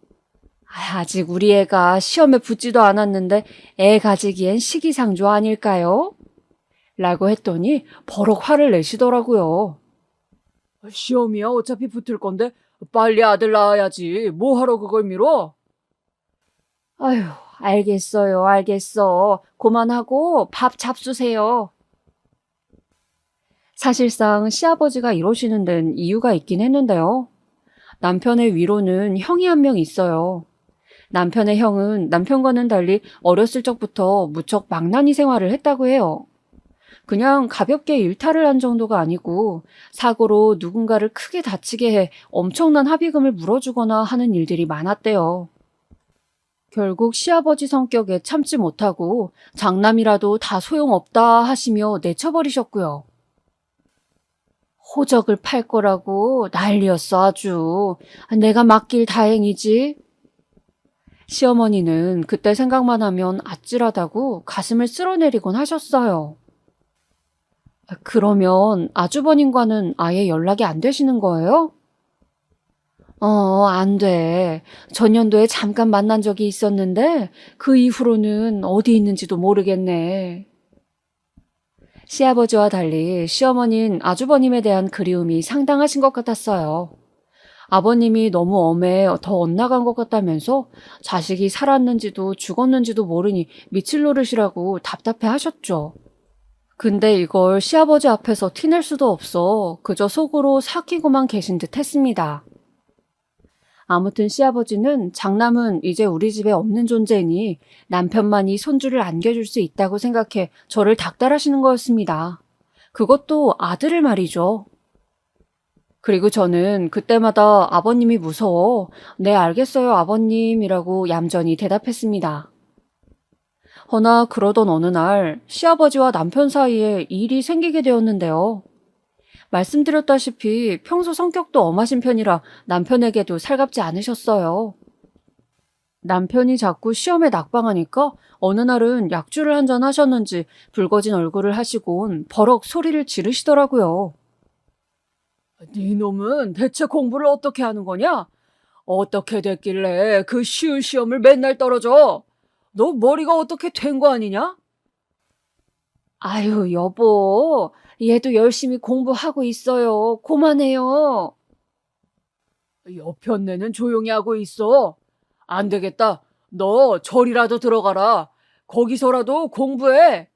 아직 우리 애가 시험에 붙지도 않았는데 애 가지기엔 시기상조 아닐까요? 라고 했더니 버럭 화를 내시더라고요. 시험이야 어차피 붙을 건데 빨리 아들 낳아야지. 뭐하러 그걸 미뤄? 아휴, 알겠어요, 알겠어. 그만하고 밥 잡수세요. 사실상 시아버지가 이러시는 데는 이유가 있긴 했는데요. 남편의 위로는 형이 한 명 있어요. 남편의 형은 남편과는 달리 어렸을 적부터 무척 망나니 생활을 했다고 해요. 그냥 가볍게 일탈을 한 정도가 아니고 사고로 누군가를 크게 다치게 해 엄청난 합의금을 물어주거나 하는 일들이 많았대요. 결국 시아버지 성격에 참지 못하고 장남이라도 다 소용없다 하시며 내쳐버리셨고요. 호적을 팔 거라고 난리였어 아주. 내가 맡길 다행이지. 시어머니는 그때 생각만 하면 아찔하다고 가슴을 쓸어내리곤 하셨어요. 그러면 아주버님과는 아예 연락이 안 되시는 거예요? 안 돼. 전년도에 잠깐 만난 적이 있었는데 그 이후로는 어디 있는지도 모르겠네. 시아버지와 달리 시어머니는 아주버님에 대한 그리움이 상당하신 것 같았어요. 아버님이 너무 엄해 더 엇나간 것 같다면서 자식이 살았는지도 죽었는지도 모르니 미칠 노릇이라고 답답해 하셨죠. 근데 이걸 시아버지 앞에서 티낼 수도 없어 그저 속으로 삭히고만 계신 듯 했습니다. 아무튼 시아버지는 장남은 이제 우리 집에 없는 존재니 남편만이 손주를 안겨줄 수 있다고 생각해 저를 닥달하시는 거였습니다. 그것도 아들을 말이죠. 그리고 저는 그때마다 아버님이 무서워 네 알겠어요 아버님이라고 얌전히 대답했습니다. 허나 그러던 어느 날 시아버지와 남편 사이에 일이 생기게 되었는데요. 말씀드렸다시피 평소 성격도 엄하신 편이라 남편에게도 살갑지 않으셨어요. 남편이 자꾸 시험에 낙방하니까 어느 날은 약주를 한잔 하셨는지 붉어진 얼굴을 하시곤 버럭 소리를 지르시더라고요. 네 놈은 대체 공부를 어떻게 하는 거냐? 어떻게 됐길래 그 쉬운 시험을 맨날 떨어져? 너 머리가 어떻게 된 거 아니냐? 아유, 여보. 얘도 열심히 공부하고 있어요. 그만해요. 여편네는 조용히 하고 있어. 안 되겠다. 너 절이라도 들어가라. 거기서라도 공부해.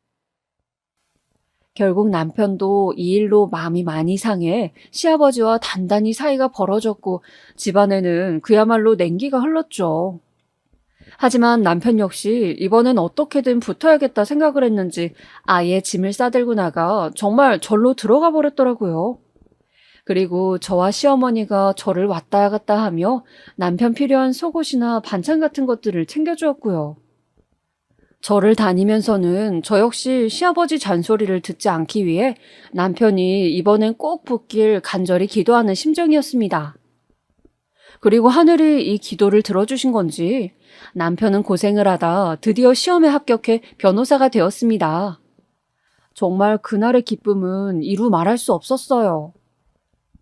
결국 남편도 이 일로 마음이 많이 상해 시아버지와 단단히 사이가 벌어졌고 집안에는 그야말로 냉기가 흘렀죠. 하지만 남편 역시 이번엔 어떻게든 붙어야겠다 생각을 했는지 아예 짐을 싸들고 나가 정말 절로 들어가 버렸더라고요. 그리고 저와 시어머니가 저를 왔다 갔다 하며 남편 필요한 속옷이나 반찬 같은 것들을 챙겨주었고요. 저를 다니면서는 저 역시 시아버지 잔소리를 듣지 않기 위해 남편이 이번엔 꼭 붙길 간절히 기도하는 심정이었습니다. 그리고 하늘이 이 기도를 들어주신 건지 남편은 고생을 하다 드디어 시험에 합격해 변호사가 되었습니다. 정말 그날의 기쁨은 이루 말할 수 없었어요.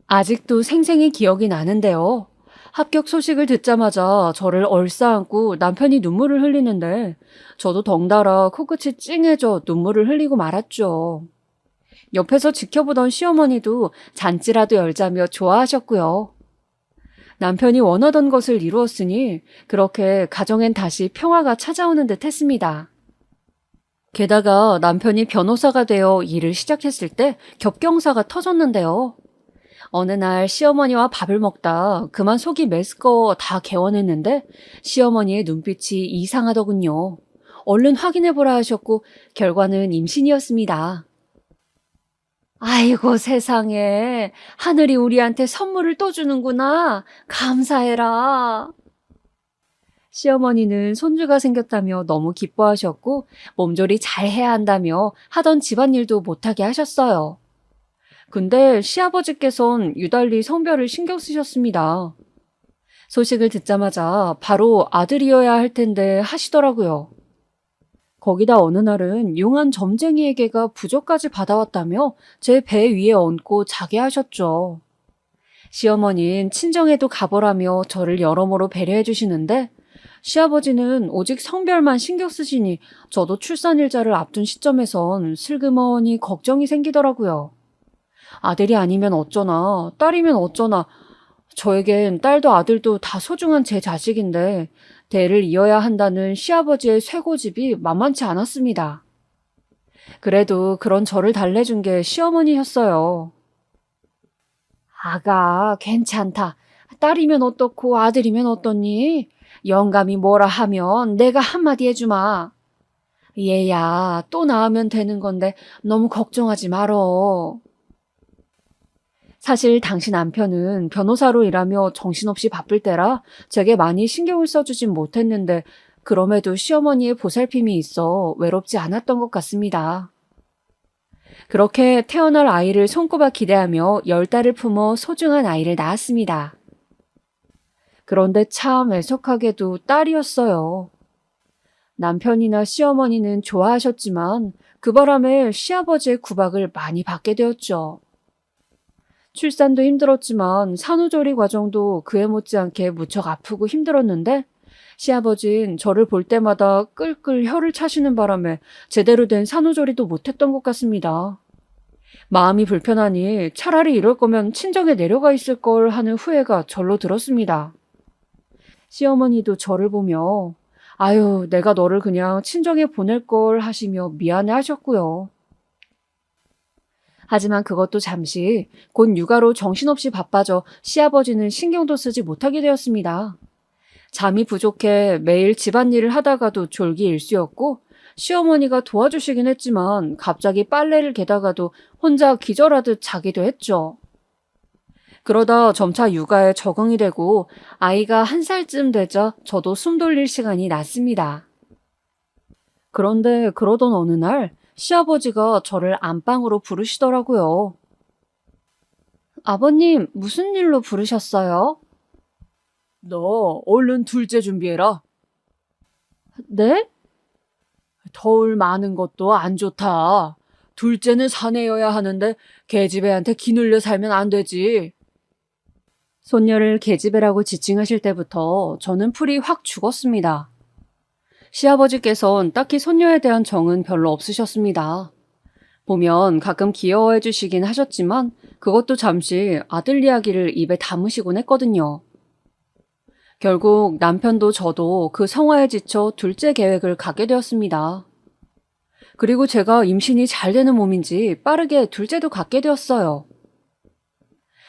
아직도 생생히 기억이 나는데요. 합격 소식을 듣자마자 저를 얼싸안고 남편이 눈물을 흘리는데 저도 덩달아 코끝이 찡해져 눈물을 흘리고 말았죠. 옆에서 지켜보던 시어머니도 잔치라도 열자며 좋아하셨고요. 남편이 원하던 것을 이루었으니 그렇게 가정엔 다시 평화가 찾아오는 듯 했습니다. 게다가 남편이 변호사가 되어 일을 시작했을 때 겹경사가 터졌는데요. 어느 날 시어머니와 밥을 먹다 그만 속이 메스꺼워 다 개원했는데 시어머니의 눈빛이 이상하더군요. 얼른 확인해보라 하셨고 결과는 임신이었습니다. 아이고 세상에. 하늘이 우리한테 선물을 또 주는구나. 감사해라. 시어머니는 손주가 생겼다며 너무 기뻐하셨고 몸조리 잘 해야 한다며 하던 집안일도 못하게 하셨어요. 근데 시아버지께선 유달리 성별을 신경 쓰셨습니다. 소식을 듣자마자 바로 아들이어야 할 텐데 하시더라고요. 거기다 어느 날은 용한 점쟁이에게가 부적까지 받아왔다며 제 배 위에 얹고 자게 하셨죠. 시어머니는 친정에도 가보라며 저를 여러모로 배려해 주시는데 시아버지는 오직 성별만 신경 쓰시니 저도 출산일자를 앞둔 시점에선 슬그머니 걱정이 생기더라고요. 아들이 아니면 어쩌나, 딸이면 어쩌나, 저에겐 딸도 아들도 다 소중한 제 자식인데 대를 이어야 한다는 시아버지의 쇠고집이 만만치 않았습니다. 그래도 그런 저를 달래준 게 시어머니였어요. 아가, 괜찮다. 딸이면 어떻고 아들이면 어떻니? 영감이 뭐라 하면 내가 한마디 해주마. 얘야, 또 낳으면 되는 건데 너무 걱정하지 말어. 사실 당시 남편은 변호사로 일하며 정신없이 바쁠 때라 제게 많이 신경을 써주진 못했는데 그럼에도 시어머니의 보살핌이 있어 외롭지 않았던 것 같습니다. 그렇게 태어날 아이를 손꼽아 기대하며 10달을 품어 소중한 아이를 낳았습니다. 그런데 참 애석하게도 딸이었어요. 남편이나 시어머니는 좋아하셨지만 그 바람에 시아버지의 구박을 많이 받게 되었죠. 출산도 힘들었지만 산후조리 과정도 그에 못지않게 무척 아프고 힘들었는데 시아버진 저를 볼 때마다 끌끌 혀를 차시는 바람에 제대로 된 산후조리도 못했던 것 같습니다. 마음이 불편하니 차라리 이럴 거면 친정에 내려가 있을 걸 하는 후회가 절로 들었습니다. 시어머니도 저를 보며 아유, 내가 너를 그냥 친정에 보낼 걸 하시며 미안해 하셨고요. 하지만 그것도 잠시 곧 육아로 정신없이 바빠져 시아버지는 신경도 쓰지 못하게 되었습니다. 잠이 부족해 매일 집안일을 하다가도 졸기 일쑤였고 시어머니가 도와주시긴 했지만 갑자기 빨래를 개다가도 혼자 기절하듯 자기도 했죠. 그러다 점차 육아에 적응이 되고 아이가 1살쯤 되자 저도 숨 돌릴 시간이 났습니다. 그런데 그러던 어느 날 시아버지가 저를 안방으로 부르시더라고요. 아버님, 무슨 일로 부르셨어요? 너 얼른 둘째 준비해라. 네? 더울 많은 것도 안 좋다. 둘째는 사내여야 하는데 계집애한테 기눌려 살면 안 되지. 손녀를 계집애라고 지칭하실 때부터 저는 풀이 확 죽었습니다. 시아버지께선 딱히 손녀에 대한 정은 별로 없으셨습니다. 보면 가끔 귀여워해 주시긴 하셨지만 그것도 잠시 아들 이야기를 입에 담으시곤 했거든요. 결국 남편도 저도 그 성화에 지쳐 둘째 계획을 갖게 되었습니다. 그리고 제가 임신이 잘 되는 몸인지 빠르게 둘째도 갖게 되었어요.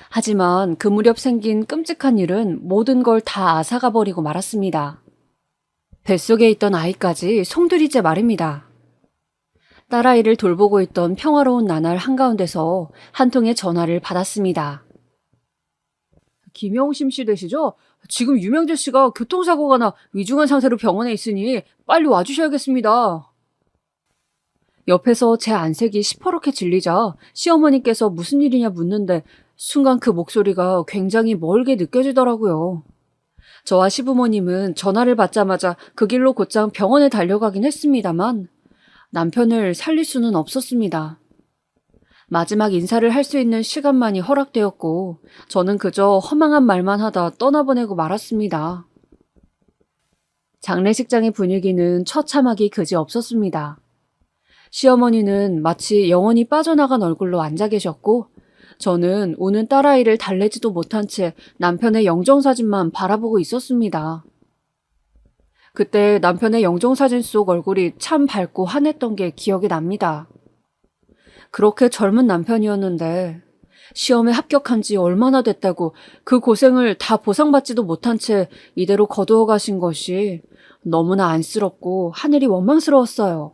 하지만 그 무렵 생긴 끔찍한 일은 모든 걸 다 앗아가 버리고 말았습니다. 뱃속에 있던 아이까지 송두리째 말입니다. 딸아이를 돌보고 있던 평화로운 나날 한가운데서 한 통의 전화를 받았습니다. 김영심 씨 되시죠? 지금 유명재 씨가 교통사고가 나 위중한 상태로 병원에 있으니 빨리 와주셔야겠습니다. 옆에서 제 안색이 시퍼렇게 질리자 시어머니께서 무슨 일이냐 묻는데 순간 그 목소리가 굉장히 멀게 느껴지더라고요. 저와 시부모님은 전화를 받자마자 그 길로 곧장 병원에 달려가긴 했습니다만 남편을 살릴 수는 없었습니다. 마지막 인사를 할 수 있는 시간만이 허락되었고 저는 그저 허망한 말만 하다 떠나보내고 말았습니다. 장례식장의 분위기는 처참하기 그지없었습니다. 시어머니는 마치 영혼이 빠져나간 얼굴로 앉아 계셨고 저는 우는 딸아이를 달래지도 못한 채 남편의 영정사진만 바라보고 있었습니다. 그때 남편의 영정사진 속 얼굴이 참 밝고 환했던 게 기억이 납니다. 그렇게 젊은 남편이었는데 시험에 합격한 지 얼마나 됐다고 그 고생을 다 보상받지도 못한 채 이대로 거두어 가신 것이 너무나 안쓰럽고 하늘이 원망스러웠어요.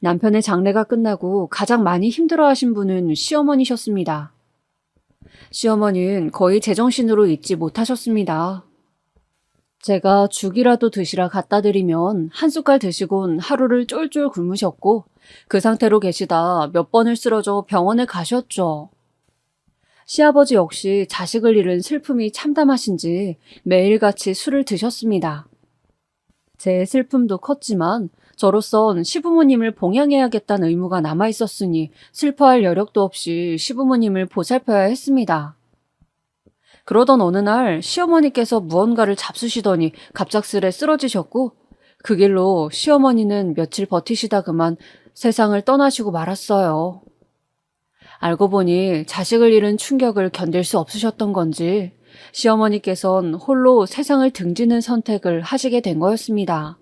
남편의 장례가 끝나고 가장 많이 힘들어하신 분은 시어머니셨습니다. 시어머니는 거의 제정신으로 있지 못하셨습니다. 제가 죽이라도 드시라 갖다 드리면 한 숟갈 드시곤 하루를 쫄쫄 굶으셨고 그 상태로 계시다 몇 번을 쓰러져 병원에 가셨죠. 시아버지 역시 자식을 잃은 슬픔이 참담하신지 매일같이 술을 드셨습니다. 제 슬픔도 컸지만 저로선 시부모님을 봉양해야겠다는 의무가 남아있었으니 슬퍼할 여력도 없이 시부모님을 보살펴야 했습니다. 그러던 어느 날 시어머니께서 무언가를 잡수시더니 갑작스레 쓰러지셨고 그 길로 시어머니는 며칠 버티시다 그만 세상을 떠나시고 말았어요. 알고 보니 자식을 잃은 충격을 견딜 수 없으셨던 건지 시어머니께선 홀로 세상을 등지는 선택을 하시게 된 거였습니다.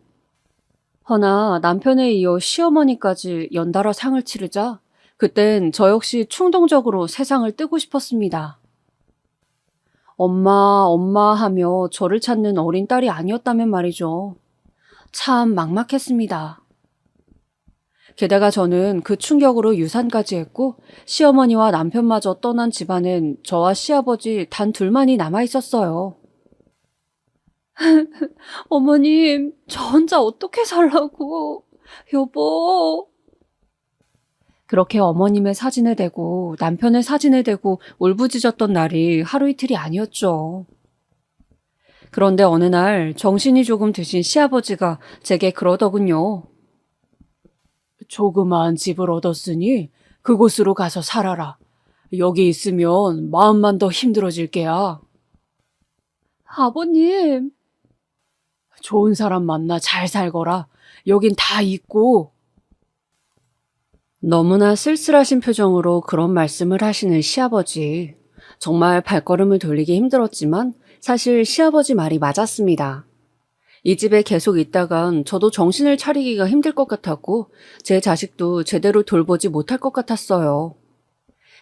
허나 남편에 이어 시어머니까지 연달아 상을 치르자 그땐 저 역시 충동적으로 세상을 뜨고 싶었습니다. 엄마, 엄마 하며 저를 찾는 어린 딸이 아니었다면 말이죠. 참 막막했습니다. 게다가 저는 그 충격으로 유산까지 했고 시어머니와 남편마저 떠난 집안엔 저와 시아버지 단 둘만이 남아있었어요. 어머님, 저 혼자 어떻게 살라고. 여보. 그렇게 어머님의 사진을 대고 남편의 사진을 대고 울부짖었던 날이 하루 이틀이 아니었죠. 그런데 어느 날 정신이 조금 드신 시아버지가 제게 그러더군요. 조그마한 집을 얻었으니 그곳으로 가서 살아라. 여기 있으면 마음만 더 힘들어질 게야. 아버님. 좋은 사람 만나 잘 살거라. 여긴 다 있고. 너무나 쓸쓸하신 표정으로 그런 말씀을 하시는 시아버지. 정말 발걸음을 돌리기 힘들었지만 사실 시아버지 말이 맞았습니다. 이 집에 계속 있다간 저도 정신을 차리기가 힘들 것 같았고 제 자식도 제대로 돌보지 못할 것 같았어요.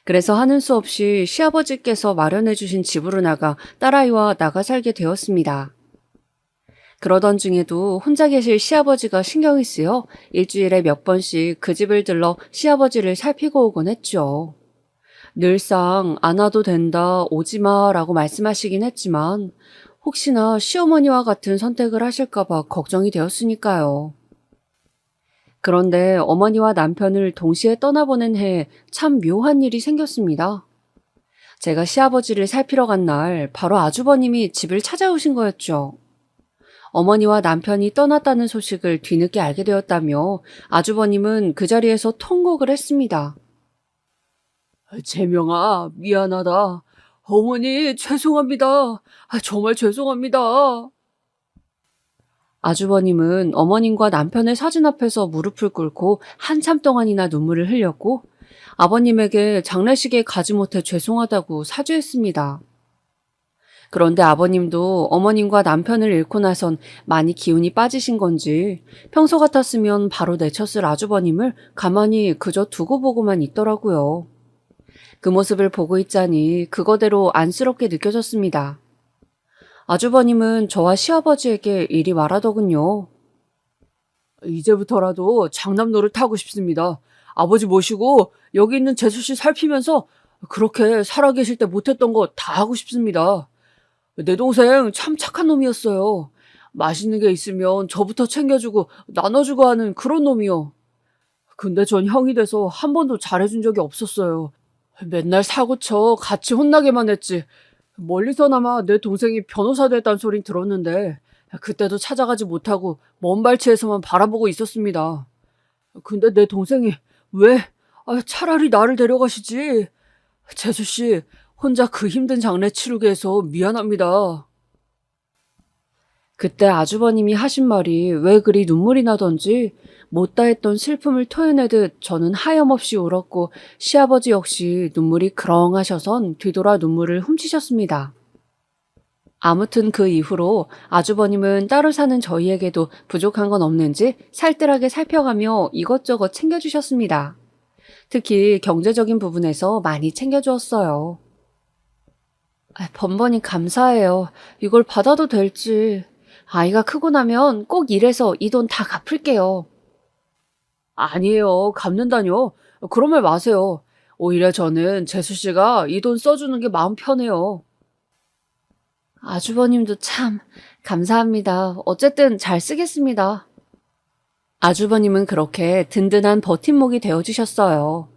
그래서 하는 수 없이 시아버지께서 마련해 주신 집으로 나가 딸아이와 나가 살게 되었습니다. 그러던 중에도 혼자 계실 시아버지가 신경이 쓰여 일주일에 몇 번씩 그 집을 들러 시아버지를 살피고 오곤 했죠. 늘상 안 와도 된다, 오지 마 라고 말씀하시긴 했지만 혹시나 시어머니와 같은 선택을 하실까봐 걱정이 되었으니까요. 그런데 어머니와 남편을 동시에 떠나보낸 해에 참 묘한 일이 생겼습니다. 제가 시아버지를 살피러 간 날 바로 아주버님이 집을 찾아오신 거였죠. 어머니와 남편이 떠났다는 소식을 뒤늦게 알게 되었다며 아주버님은 그 자리에서 통곡을 했습니다. 재명아, 미안하다. 어머니, 죄송합니다. 정말 죄송합니다. 아주버님은 어머님과 남편의 사진 앞에서 무릎을 꿇고 한참 동안이나 눈물을 흘렸고 아버님에게 장례식에 가지 못해 죄송하다고 사죄했습니다. 그런데 아버님도 어머님과 남편을 잃고 나선 많이 기운이 빠지신 건지 평소 같았으면 바로 내쳤을 아주버님을 가만히 그저 두고 보고만 있더라고요. 그 모습을 보고 있자니 그거대로 안쓰럽게 느껴졌습니다. 아주버님은 저와 시아버지에게 이리 말하더군요. 이제부터라도 장남로를 타고 싶습니다. 아버지 모시고 여기 있는 재수씨 살피면서 그렇게 살아계실 때 못했던 거 다 하고 싶습니다. 내 동생 참 착한 놈이었어요. 맛있는 게 있으면 저부터 챙겨주고 나눠주고 하는 그런 놈이요. 근데 전 형이 돼서 한 번도 잘해준 적이 없었어요. 맨날 사고쳐 같이 혼나게만 했지. 멀리서나마 내 동생이 변호사 됐다는 소린 들었는데 그때도 찾아가지 못하고 먼 발치에서만 바라보고 있었습니다. 근데 내 동생이 왜 차라리 나를 데려가시지. 재수씨 혼자 그 힘든 장례 치르게 해서 미안합니다. 그때 아주버님이 하신 말이 왜 그리 눈물이 나던지 못다 했던 슬픔을 토해내듯 저는 하염없이 울었고 시아버지 역시 눈물이 그렁하셔선 뒤돌아 눈물을 훔치셨습니다. 아무튼 그 이후로 아주버님은 따로 사는 저희에게도 부족한 건 없는지 살뜰하게 살펴가며 이것저것 챙겨주셨습니다. 특히 경제적인 부분에서 많이 챙겨주었어요. 번번이 감사해요. 이걸 받아도 될지. 아이가 크고 나면 꼭 일해서 이 돈 다 갚을게요. 아니에요. 갚는다뇨? 그런 말 마세요. 오히려 저는 재수 씨가 이 돈 써주는 게 마음 편해요. 아주버님도 참 감사합니다. 어쨌든 잘 쓰겠습니다. 아주버님은 그렇게 든든한 버팀목이 되어주셨어요.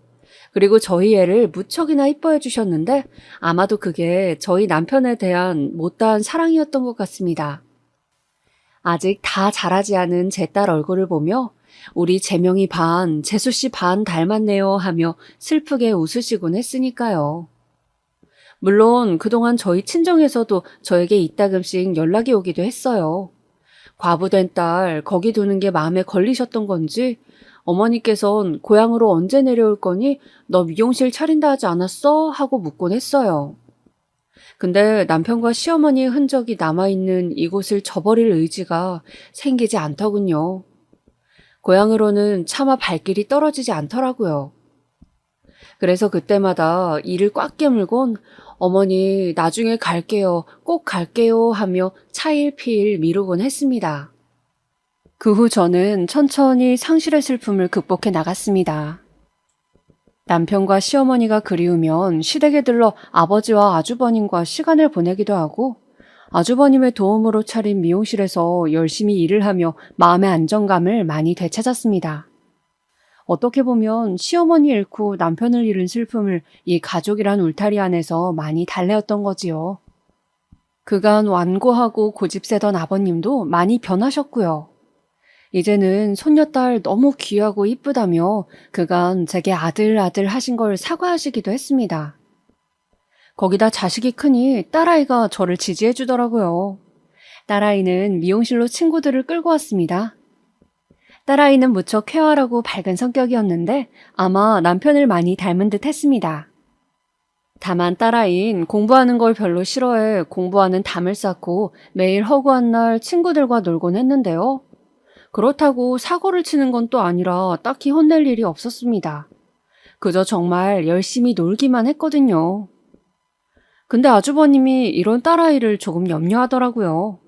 그리고 저희 애를 무척이나 이뻐해 주셨는데 아마도 그게 저희 남편에 대한 못다한 사랑이었던 것 같습니다. 아직 다 자라지 않은 제 딸 얼굴을 보며 우리 재명이 반, 재수 씨 반 닮았네요 하며 슬프게 웃으시곤 했으니까요. 물론 그동안 저희 친정에서도 저에게 이따금씩 연락이 오기도 했어요. 과부된 딸 거기 두는 게 마음에 걸리셨던 건지 어머니께선 고향으로 언제 내려올 거니 너 미용실 차린다 하지 않았어? 하고 묻곤 했어요. 근데 남편과 시어머니의 흔적이 남아있는 이곳을 저버릴 의지가 생기지 않더군요. 고향으로는 차마 발길이 떨어지지 않더라고요. 그래서 그때마다 이를 꽉 깨물곤 어머니 나중에 갈게요, 꼭 갈게요 하며 차일피일 미루곤 했습니다. 그 후 저는 천천히 상실의 슬픔을 극복해 나갔습니다. 남편과 시어머니가 그리우면 시댁에 들러 아버지와 아주버님과 시간을 보내기도 하고 아주버님의 도움으로 차린 미용실에서 열심히 일을 하며 마음의 안정감을 많이 되찾았습니다. 어떻게 보면 시어머니 잃고 남편을 잃은 슬픔을 이 가족이란 울타리 안에서 많이 달래었던 거지요. 그간 완고하고 고집세던 아버님도 많이 변하셨고요. 이제는 손녀딸 너무 귀하고 이쁘다며 그간 제게 아들 하신 걸 사과하시기도 했습니다. 거기다 자식이 크니 딸아이가 저를 지지해 주더라고요. 딸아이는 미용실로 친구들을 끌고 왔습니다. 딸아이는 무척 쾌활하고 밝은 성격이었는데 아마 남편을 많이 닮은 듯 했습니다. 다만 딸아이는 공부하는 걸 별로 싫어해 공부하는 담을 쌓고 매일 허구한 날 친구들과 놀곤 했는데요. 그렇다고 사고를 치는 건 또 아니라 딱히 혼낼 일이 없었습니다. 그저 정말 열심히 놀기만 했거든요. 근데 아주버님이 이런 딸아이를 조금 염려하더라고요.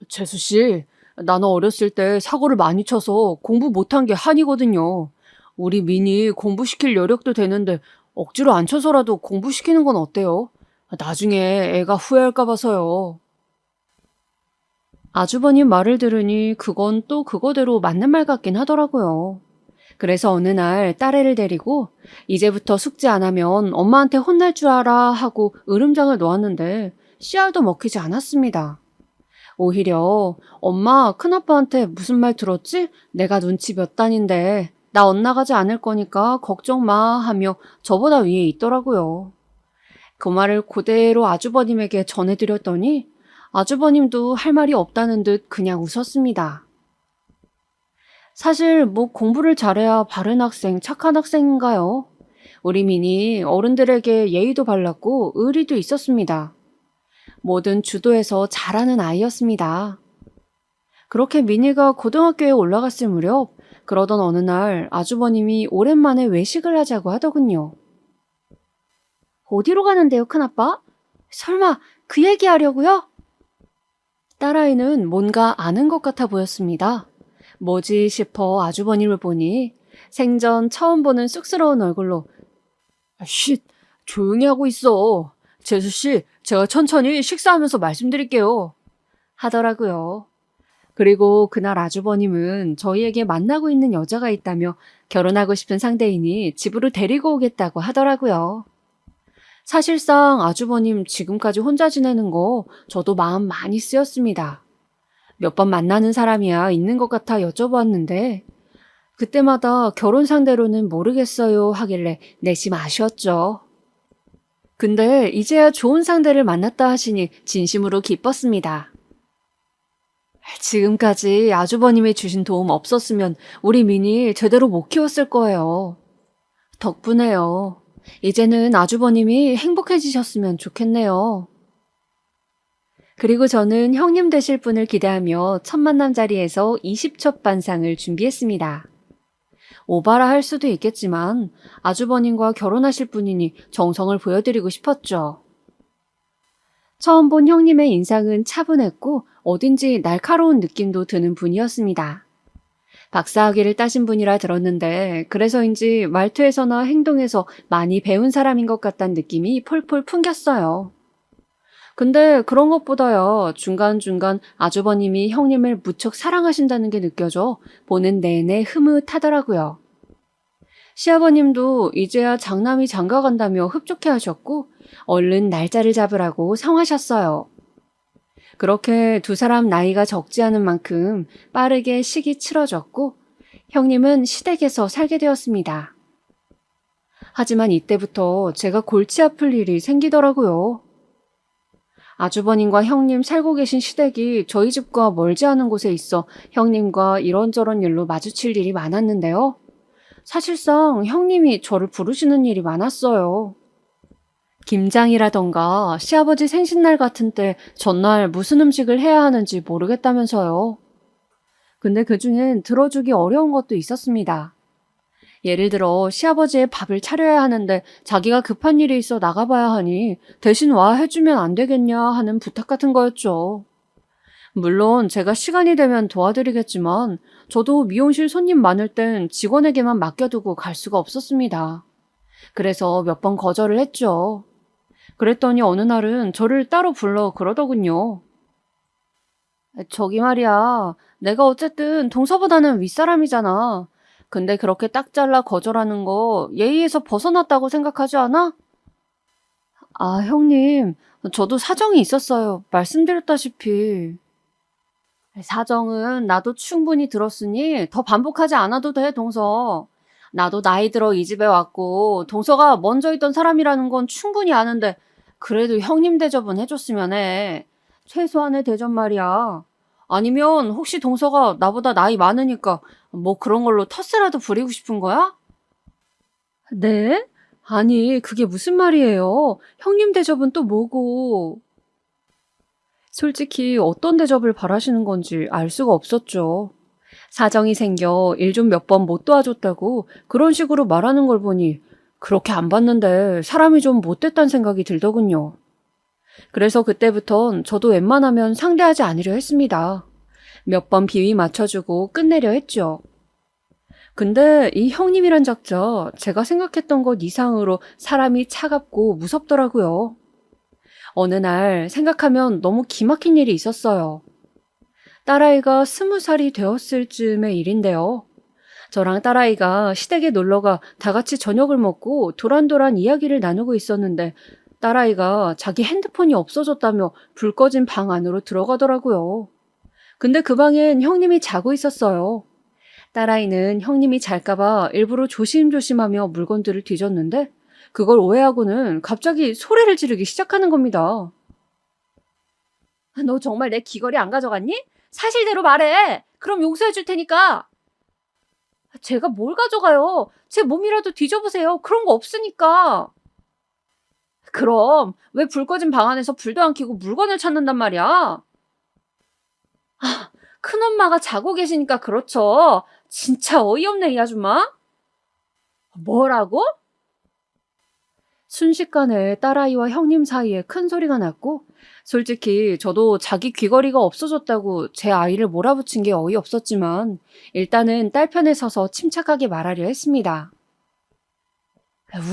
재수씨, 나는 어렸을 때 사고를 많이 쳐서 공부 못한 게 한이거든요. 우리 민이 공부시킬 여력도 되는데 억지로 안 쳐서라도 공부시키는 건 어때요? 나중에 애가 후회할까 봐서요. 아주버님 말을 들으니 그건 또 그거대로 맞는 말 같긴 하더라고요. 그래서 어느 날 딸애를 데리고 이제부터 숙제 안 하면 엄마한테 혼날 줄 알아 하고 으름장을 놓았는데 씨알도 먹히지 않았습니다. 오히려 엄마 큰아빠한테 무슨 말 들었지? 내가 눈치 몇 단인데 나 엇나가지 않을 거니까 걱정 마 하며 저보다 위에 있더라고요. 그 말을 그대로 아주버님에게 전해드렸더니 아주버님도 할 말이 없다는 듯 그냥 웃었습니다. 사실 뭐 공부를 잘해야 바른 학생, 착한 학생인가요? 우리 민이 어른들에게 예의도 발랐고 의리도 있었습니다. 뭐든 주도해서 잘하는 아이였습니다. 그렇게 민이가 고등학교에 올라갔을 무렵 그러던 어느 날 아주버님이 오랜만에 외식을 하자고 하더군요. 어디로 가는데요, 큰아빠? 설마 그 얘기하려고요? 딸아이는 뭔가 아는 것 같아 보였습니다. 뭐지 싶어 아주버님을 보니 생전 처음 보는 쑥스러운 얼굴로 쉿, 조용히 하고 있어. 재수씨, 제가 천천히 식사하면서 말씀드릴게요. 하더라고요. 그리고 그날 아주버님은 저희에게 만나고 있는 여자가 있다며 결혼하고 싶은 상대인이 집으로 데리고 오겠다고 하더라고요. 사실상 아주버님 지금까지 혼자 지내는 거 저도 마음 많이 쓰였습니다. 몇 번 만나는 사람이야 있는 것 같아 여쭤보았는데 그때마다 결혼 상대로는 모르겠어요 하길래 내심 아쉬웠죠. 근데 이제야 좋은 상대를 만났다 하시니 진심으로 기뻤습니다. 지금까지 아주버님이 주신 도움 없었으면 우리 민이 제대로 못 키웠을 거예요. 덕분에요. 이제는 아주버님이 행복해지셨으면 좋겠네요. 그리고 저는 형님 되실 분을 기대하며 첫 만남 자리에서 20첩 반상을 준비했습니다. 오바라 할 수도 있겠지만 아주버님과 결혼하실 분이니 정성을 보여드리고 싶었죠. 처음 본 형님의 인상은 차분했고 어딘지 날카로운 느낌도 드는 분이었습니다. 박사학위를 따신 분이라 들었는데 그래서인지 말투에서나 행동에서 많이 배운 사람인 것 같다는 느낌이 폴폴 풍겼어요. 근데 그런 것보다요, 중간중간 아주버님이 형님을 무척 사랑하신다는 게 느껴져 보는 내내 흐뭇하더라고요. 시아버님도 이제야 장남이 장가간다며 흡족해 하셨고, 얼른 날짜를 잡으라고 성하셨어요. 그렇게 두 사람 나이가 적지 않은 만큼 빠르게 식이 치러졌고, 형님은 시댁에서 살게 되었습니다. 하지만 이때부터 제가 골치 아플 일이 생기더라고요. 아주버님과 형님 살고 계신 시댁이 저희 집과 멀지 않은 곳에 있어 형님과 이런저런 일로 마주칠 일이 많았는데요. 사실상 형님이 저를 부르시는 일이 많았어요. 김장이라던가 시아버지 생신날 같은 때 전날 무슨 음식을 해야 하는지 모르겠다면서요. 근데 그중엔 들어주기 어려운 것도 있었습니다. 예를 들어 시아버지의 밥을 차려야 하는데 자기가 급한 일이 있어 나가봐야 하니 대신 와 해주면 안 되겠냐 하는 부탁 같은 거였죠. 물론 제가 시간이 되면 도와드리겠지만 저도 미용실 손님 많을 땐 직원에게만 맡겨두고 갈 수가 없었습니다. 그래서 몇 번 거절을 했죠. 그랬더니 어느 날은 저를 따로 불러 그러더군요. 저기 말이야, 내가 어쨌든 동서보다는 윗사람이잖아. 근데 그렇게 딱 잘라 거절하는 거 예의에서 벗어났다고 생각하지 않아? 아, 형님, 저도 사정이 있었어요. 말씀드렸다시피. 사정은 나도 충분히 들었으니 더 반복하지 않아도 돼, 동서. 나도 나이 들어 이 집에 왔고 동서가 먼저 있던 사람이라는 건 충분히 아는데 그래도 형님 대접은 해줬으면 해. 최소한의 대접 말이야. 아니면 혹시 동서가 나보다 나이 많으니까 뭐 그런 걸로 텃세라도 부리고 싶은 거야? 네? 아니, 그게 무슨 말이에요? 형님 대접은 또 뭐고? 솔직히 어떤 대접을 바라시는 건지 알 수가 없었죠. 사정이 생겨 일 좀 몇 번 못 도와줬다고 그런 식으로 말하는 걸 보니 그렇게 안 봤는데 사람이 좀 못됐다는 생각이 들더군요. 그래서 그때부턴 저도 웬만하면 상대하지 않으려 했습니다. 몇 번 비위 맞춰주고 끝내려 했죠. 근데 이 형님이란 작자 제가 생각했던 것 이상으로 사람이 차갑고 무섭더라고요. 어느 날 생각하면 너무 기막힌 일이 있었어요. 딸아이가 20살이 되었을 즈음의 일인데요. 저랑 딸아이가 시댁에 놀러가 다 같이 저녁을 먹고 도란도란 이야기를 나누고 있었는데 딸아이가 자기 핸드폰이 없어졌다며 불 꺼진 방 안으로 들어가더라고요. 근데 그 방엔 형님이 자고 있었어요. 딸아이는 형님이 잘까봐 일부러 조심조심하며 물건들을 뒤졌는데 그걸 오해하고는 갑자기 소리를 지르기 시작하는 겁니다. 너 정말 내 귀걸이 안 가져갔니? 사실대로 말해. 그럼 용서해 줄 테니까. 제가 뭘 가져가요? 제 몸이라도 뒤져보세요. 그런 거 없으니까. 그럼 왜 불 꺼진 방 안에서 불도 안 켜고 물건을 찾는단 말이야? 큰엄마가 자고 계시니까 그렇죠. 진짜 어이없네, 이 아줌마. 뭐라고? 순식간에 딸아이와 형님 사이에 큰 소리가 났고 솔직히 저도 자기 귀걸이가 없어졌다고 제 아이를 몰아붙인 게 어이없었지만 일단은 딸 편에 서서 침착하게 말하려 했습니다.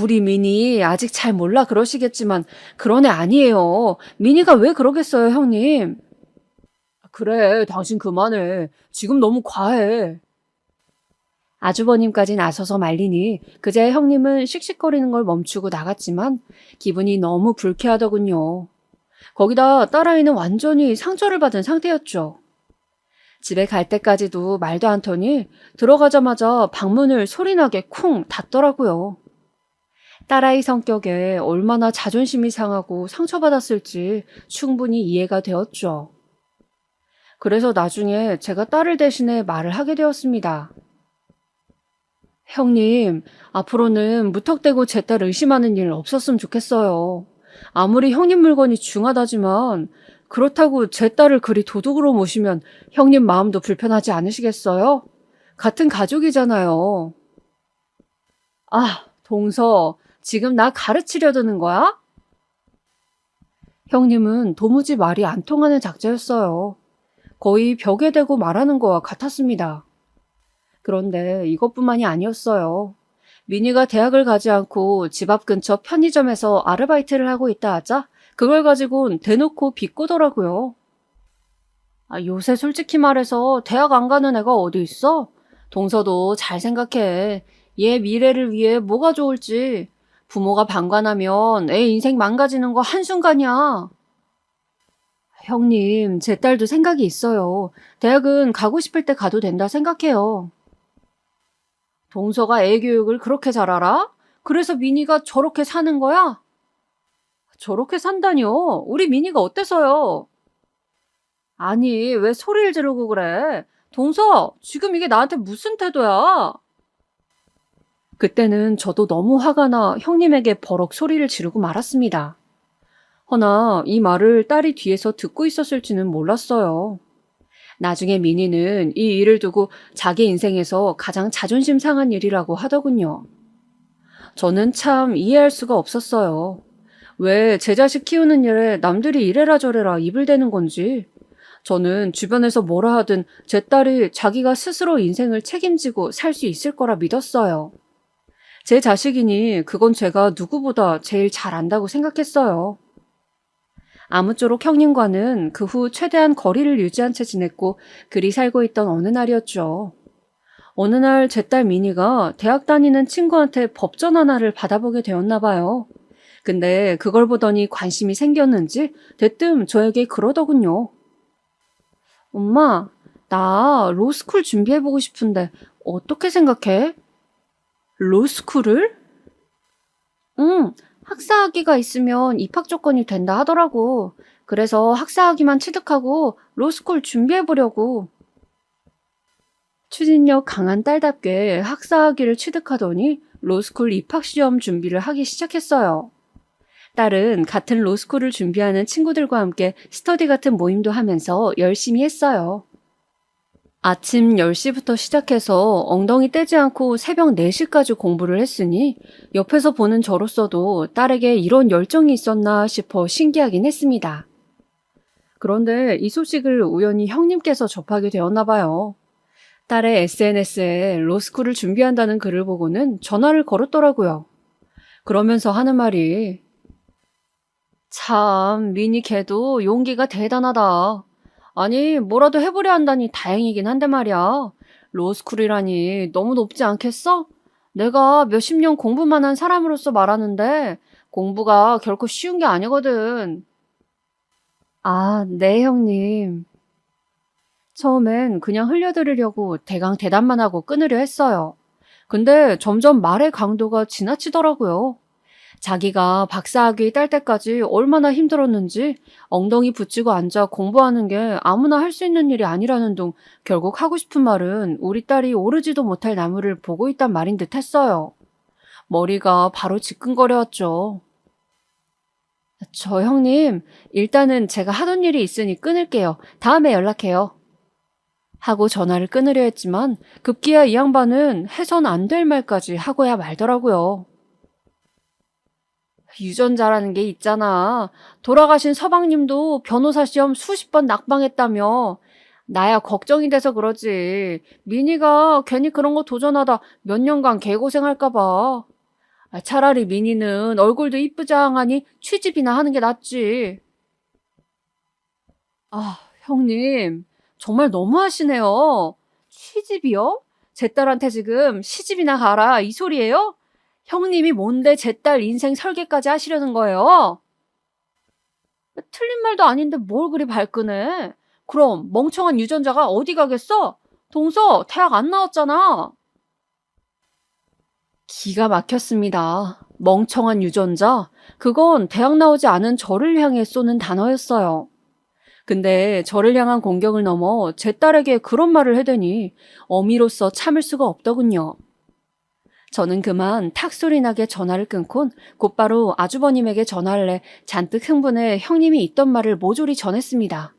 우리 미니 아직 잘 몰라 그러시겠지만 그런 애 아니에요. 미니가 왜 그러겠어요, 형님? 그래, 당신 그만해. 지금 너무 과해. 아주버님까지 나서서 말리니 그제야 형님은 씩씩거리는 걸 멈추고 나갔지만 기분이 너무 불쾌하더군요. 거기다 딸아이는 완전히 상처를 받은 상태였죠. 집에 갈 때까지도 말도 않더니 들어가자마자 방문을 소리나게 쿵 닫더라고요. 딸아이 성격에 얼마나 자존심이 상하고 상처받았을지 충분히 이해가 되었죠. 그래서 나중에 제가 딸을 대신해 말을 하게 되었습니다. 형님, 앞으로는 무턱대고 제 딸 의심하는 일 없었으면 좋겠어요. 아무리 형님 물건이 중하다지만 그렇다고 제 딸을 그리 도둑으로 모시면 형님 마음도 불편하지 않으시겠어요? 같은 가족이잖아요. 아, 동서, 지금 나 가르치려 드는 거야? 형님은 도무지 말이 안 통하는 작자였어요. 거의 벽에 대고 말하는 거와 같았습니다. 그런데 이것뿐만이 아니었어요. 민희가 대학을 가지 않고 집 앞 근처 편의점에서 아르바이트를 하고 있다 하자 그걸 가지고는 대놓고 비꼬더라고요. 요새 솔직히 말해서 대학 안 가는 애가 어디 있어? 동서도 잘 생각해. 얘 미래를 위해 뭐가 좋을지. 부모가 방관하면 애 인생 망가지는 거 한순간이야. 형님, 제 딸도 생각이 있어요. 대학은 가고 싶을 때 가도 된다 생각해요. 동서가 애 교육을 그렇게 잘 알아? 그래서 미니가 저렇게 사는 거야? 저렇게 산다뇨? 우리 미니가 어때서요? 아니, 왜 소리를 지르고 그래? 동서, 지금 이게 나한테 무슨 태도야? 그때는 저도 너무 화가 나 형님에게 버럭 소리를 지르고 말았습니다. 허나 이 말을 딸이 뒤에서 듣고 있었을지는 몰랐어요. 나중에 미니는 이 일을 두고 자기 인생에서 가장 자존심 상한 일이라고 하더군요. 저는 참 이해할 수가 없었어요. 왜 제 자식 키우는 일에 남들이 이래라 저래라 입을 대는 건지. 저는 주변에서 뭐라 하든 제 딸이 자기가 스스로 인생을 책임지고 살 수 있을 거라 믿었어요. 제 자식이니 그건 제가 누구보다 제일 잘 안다고 생각했어요. 아무쪼록 형님과는 그 후 최대한 거리를 유지한 채 지냈고 그리 살고 있던 어느 날이었죠. 어느 날 제 딸 미니가 대학 다니는 친구한테 법전 하나를 받아보게 되었나 봐요. 근데 그걸 보더니 관심이 생겼는지 대뜸 저에게 그러더군요. 엄마, 나 로스쿨 준비해보고 싶은데 어떻게 생각해? 로스쿨을? 응, 학사학위가 있으면 입학 조건이 된다 하더라고. 그래서 학사학위만 취득하고 로스쿨 준비해보려고. 추진력 강한 딸답게 학사학위를 취득하더니 로스쿨 입학시험 준비를 하기 시작했어요. 딸은 같은 로스쿨을 준비하는 친구들과 함께 스터디 같은 모임도 하면서 열심히 했어요. 아침 10시부터 시작해서 엉덩이 떼지 않고 새벽 4시까지 공부를 했으니 옆에서 보는 저로서도 딸에게 이런 열정이 있었나 싶어 신기하긴 했습니다. 그런데 이 소식을 우연히 형님께서 접하게 되었나 봐요. 딸의 SNS에 로스쿨을 준비한다는 글을 보고는 전화를 걸었더라고요. 그러면서 하는 말이 참, 미니 걔도 용기가 대단하다. 아니, 뭐라도 해보려 한다니 다행이긴 한데 말이야. 로스쿨이라니 너무 높지 않겠어? 내가 몇십 년 공부만 한 사람으로서 말하는데 공부가 결코 쉬운 게 아니거든. 아, 네, 형님. 처음엔 그냥 흘려들으려고 대강 대답만 하고 끊으려 했어요. 근데 점점 말의 강도가 지나치더라고요. 자기가 박사학위 딸 때까지 얼마나 힘들었는지 엉덩이 붙이고 앉아 공부하는 게 아무나 할 수 있는 일이 아니라는 둥 결국 하고 싶은 말은 우리 딸이 오르지도 못할 나무를 보고 있단 말인 듯 했어요. 머리가 바로 지끈거려왔죠. 저 형님, 일단은 제가 하던 일이 있으니 끊을게요. 다음에 연락해요. 하고 전화를 끊으려 했지만 급기야 이 양반은 해선 안 될 말까지 하고야 말더라고요. 유전자라는 게 있잖아. 돌아가신 서방님도 변호사 시험 수십 번 낙방했다며. 나야 걱정이 돼서 그러지. 미니가 괜히 그런 거 도전하다 몇 년간 개고생할까 봐. 차라리 미니는 얼굴도 이쁘장하니 취직이나 하는 게 낫지. 아, 형님. 정말 너무하시네요. 취집이요? 제 딸한테 지금 시집이나 가라 이 소리예요? 형님이 뭔데 제 딸 인생 설계까지 하시려는 거예요? 틀린 말도 아닌데 뭘 그리 발끈해? 그럼 멍청한 유전자가 어디 가겠어? 동서 대학 안 나왔잖아. 기가 막혔습니다. 멍청한 유전자? 그건 대학 나오지 않은 저를 향해 쏘는 단어였어요. 근데 저를 향한 공격을 넘어 제 딸에게 그런 말을 해대니 어미로서 참을 수가 없더군요. 저는 그만 탁소리 나게 전화를 끊곤 곧바로 아주버님에게 전화를 해 잔뜩 흥분해 형님이 있던 말을 모조리 전했습니다.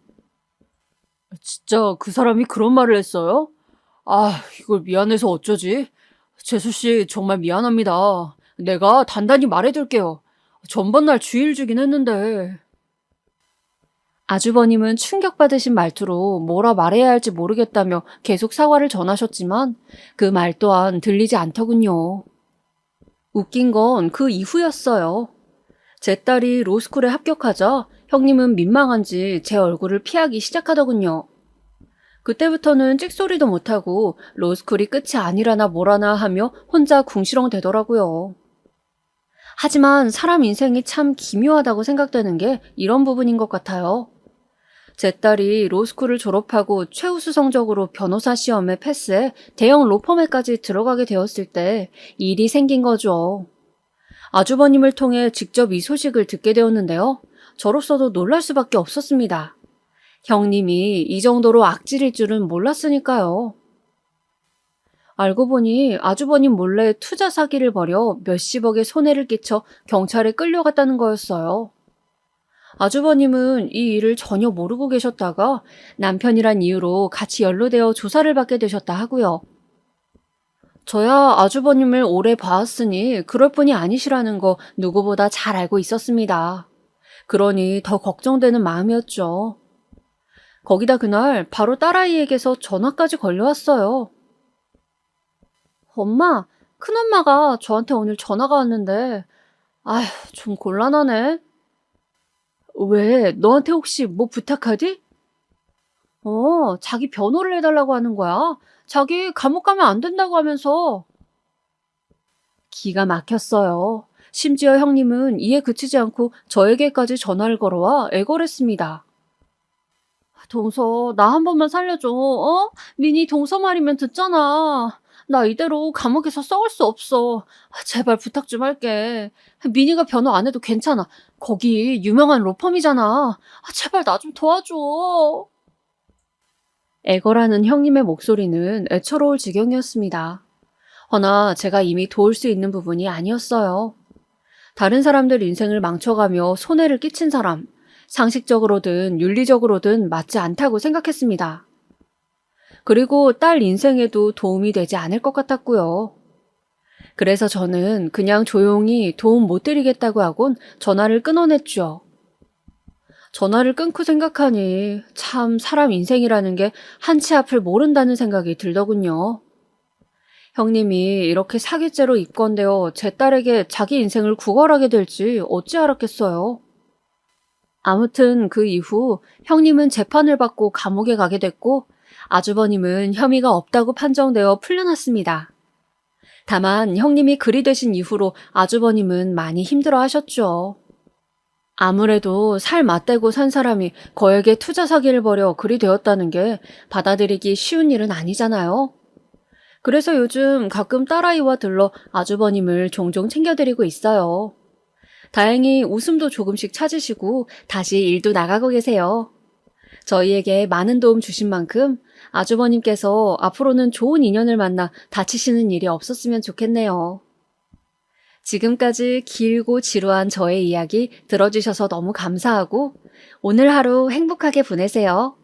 진짜 그 사람이 그런 말을 했어요? 아, 이걸 미안해서 어쩌지? 재수씨 정말 미안합니다. 내가 단단히 말해둘게요. 전번날 주의를 주긴 했는데. 아주버님은 충격받으신 말투로 뭐라 말해야 할지 모르겠다며 계속 사과를 전하셨지만 그 말 또한 들리지 않더군요. 웃긴 건 그 이후였어요. 제 딸이 로스쿨에 합격하자 형님은 민망한지 제 얼굴을 피하기 시작하더군요. 그때부터는 찍소리도 못하고 로스쿨이 끝이 아니라나 뭐라나 하며 혼자 궁시렁대더라고요. 하지만 사람 인생이 참 기묘하다고 생각되는 게 이런 부분인 것 같아요. 제 딸이 로스쿨을 졸업하고 최우수 성적으로 변호사 시험에 패스해 대형 로펌에까지 들어가게 되었을 때 일이 생긴 거죠. 아주버님을 통해 직접 이 소식을 듣게 되었는데요. 저로서도 놀랄 수밖에 없었습니다. 형님이 이 정도로 악질일 줄은 몰랐으니까요. 알고 보니 아주버님 몰래 투자 사기를 벌여 몇십억의 손해를 끼쳐 경찰에 끌려갔다는 거였어요. 아주버님은 이 일을 전혀 모르고 계셨다가 남편이란 이유로 같이 연루되어 조사를 받게 되셨다 하고요. 저야 아주버님을 오래 봐왔으니 그럴 뿐이 아니시라는 거 누구보다 잘 알고 있었습니다. 그러니 더 걱정되는 마음이었죠. 거기다 그날 바로 딸아이에게서 전화까지 걸려왔어요. 엄마, 큰엄마가 저한테 오늘 전화가 왔는데 아휴, 좀 곤란하네. 왜? 너한테 혹시 뭐 부탁하디? 자기 변호를 해달라고 하는 거야. 자기 감옥 가면 안 된다고 하면서. 기가 막혔어요. 심지어 형님은 이에 그치지 않고 저에게까지 전화를 걸어와 애걸했습니다. 동서, 나 한 번만 살려줘. 민희 동서 말이면 듣잖아. 나 이대로 감옥에서 썩을 수 없어. 제발 부탁 좀 할게. 민희가 변호 안 해도 괜찮아. 거기 유명한 로펌이잖아. 제발 나 좀 도와줘. 애걸하는 형님의 목소리는 애처로울 지경이었습니다. 허나 제가 이미 도울 수 있는 부분이 아니었어요. 다른 사람들 인생을 망쳐가며 손해를 끼친 사람, 상식적으로든 윤리적으로든 맞지 않다고 생각했습니다. 그리고 딸 인생에도 도움이 되지 않을 것 같았고요. 그래서 저는 그냥 조용히 도움 못 드리겠다고 하곤 전화를 끊어냈죠. 전화를 끊고 생각하니 참 사람 인생이라는 게 한치 앞을 모른다는 생각이 들더군요. 형님이 이렇게 사기죄로 입건되어 제 딸에게 자기 인생을 구걸하게 될지 어찌 알았겠어요. 아무튼 그 이후 형님은 재판을 받고 감옥에 가게 됐고 아주버님은 혐의가 없다고 판정되어 풀려났습니다. 다만 형님이 그리 되신 이후로 아주버님은 많이 힘들어 하셨죠. 아무래도 살 맞대고 산 사람이 거액의 투자 사기를 벌여 그리 되었다는 게 받아들이기 쉬운 일은 아니잖아요. 그래서 요즘 가끔 딸아이와 들러 아주버님을 종종 챙겨드리고 있어요. 다행히 웃음도 조금씩 찾으시고 다시 일도 나가고 계세요. 저희에게 많은 도움 주신 만큼 아주버님께서 앞으로는 좋은 인연을 만나 다치시는 일이 없었으면 좋겠네요. 지금까지 길고 지루한 저의 이야기 들어주셔서 너무 감사하고 오늘 하루 행복하게 보내세요.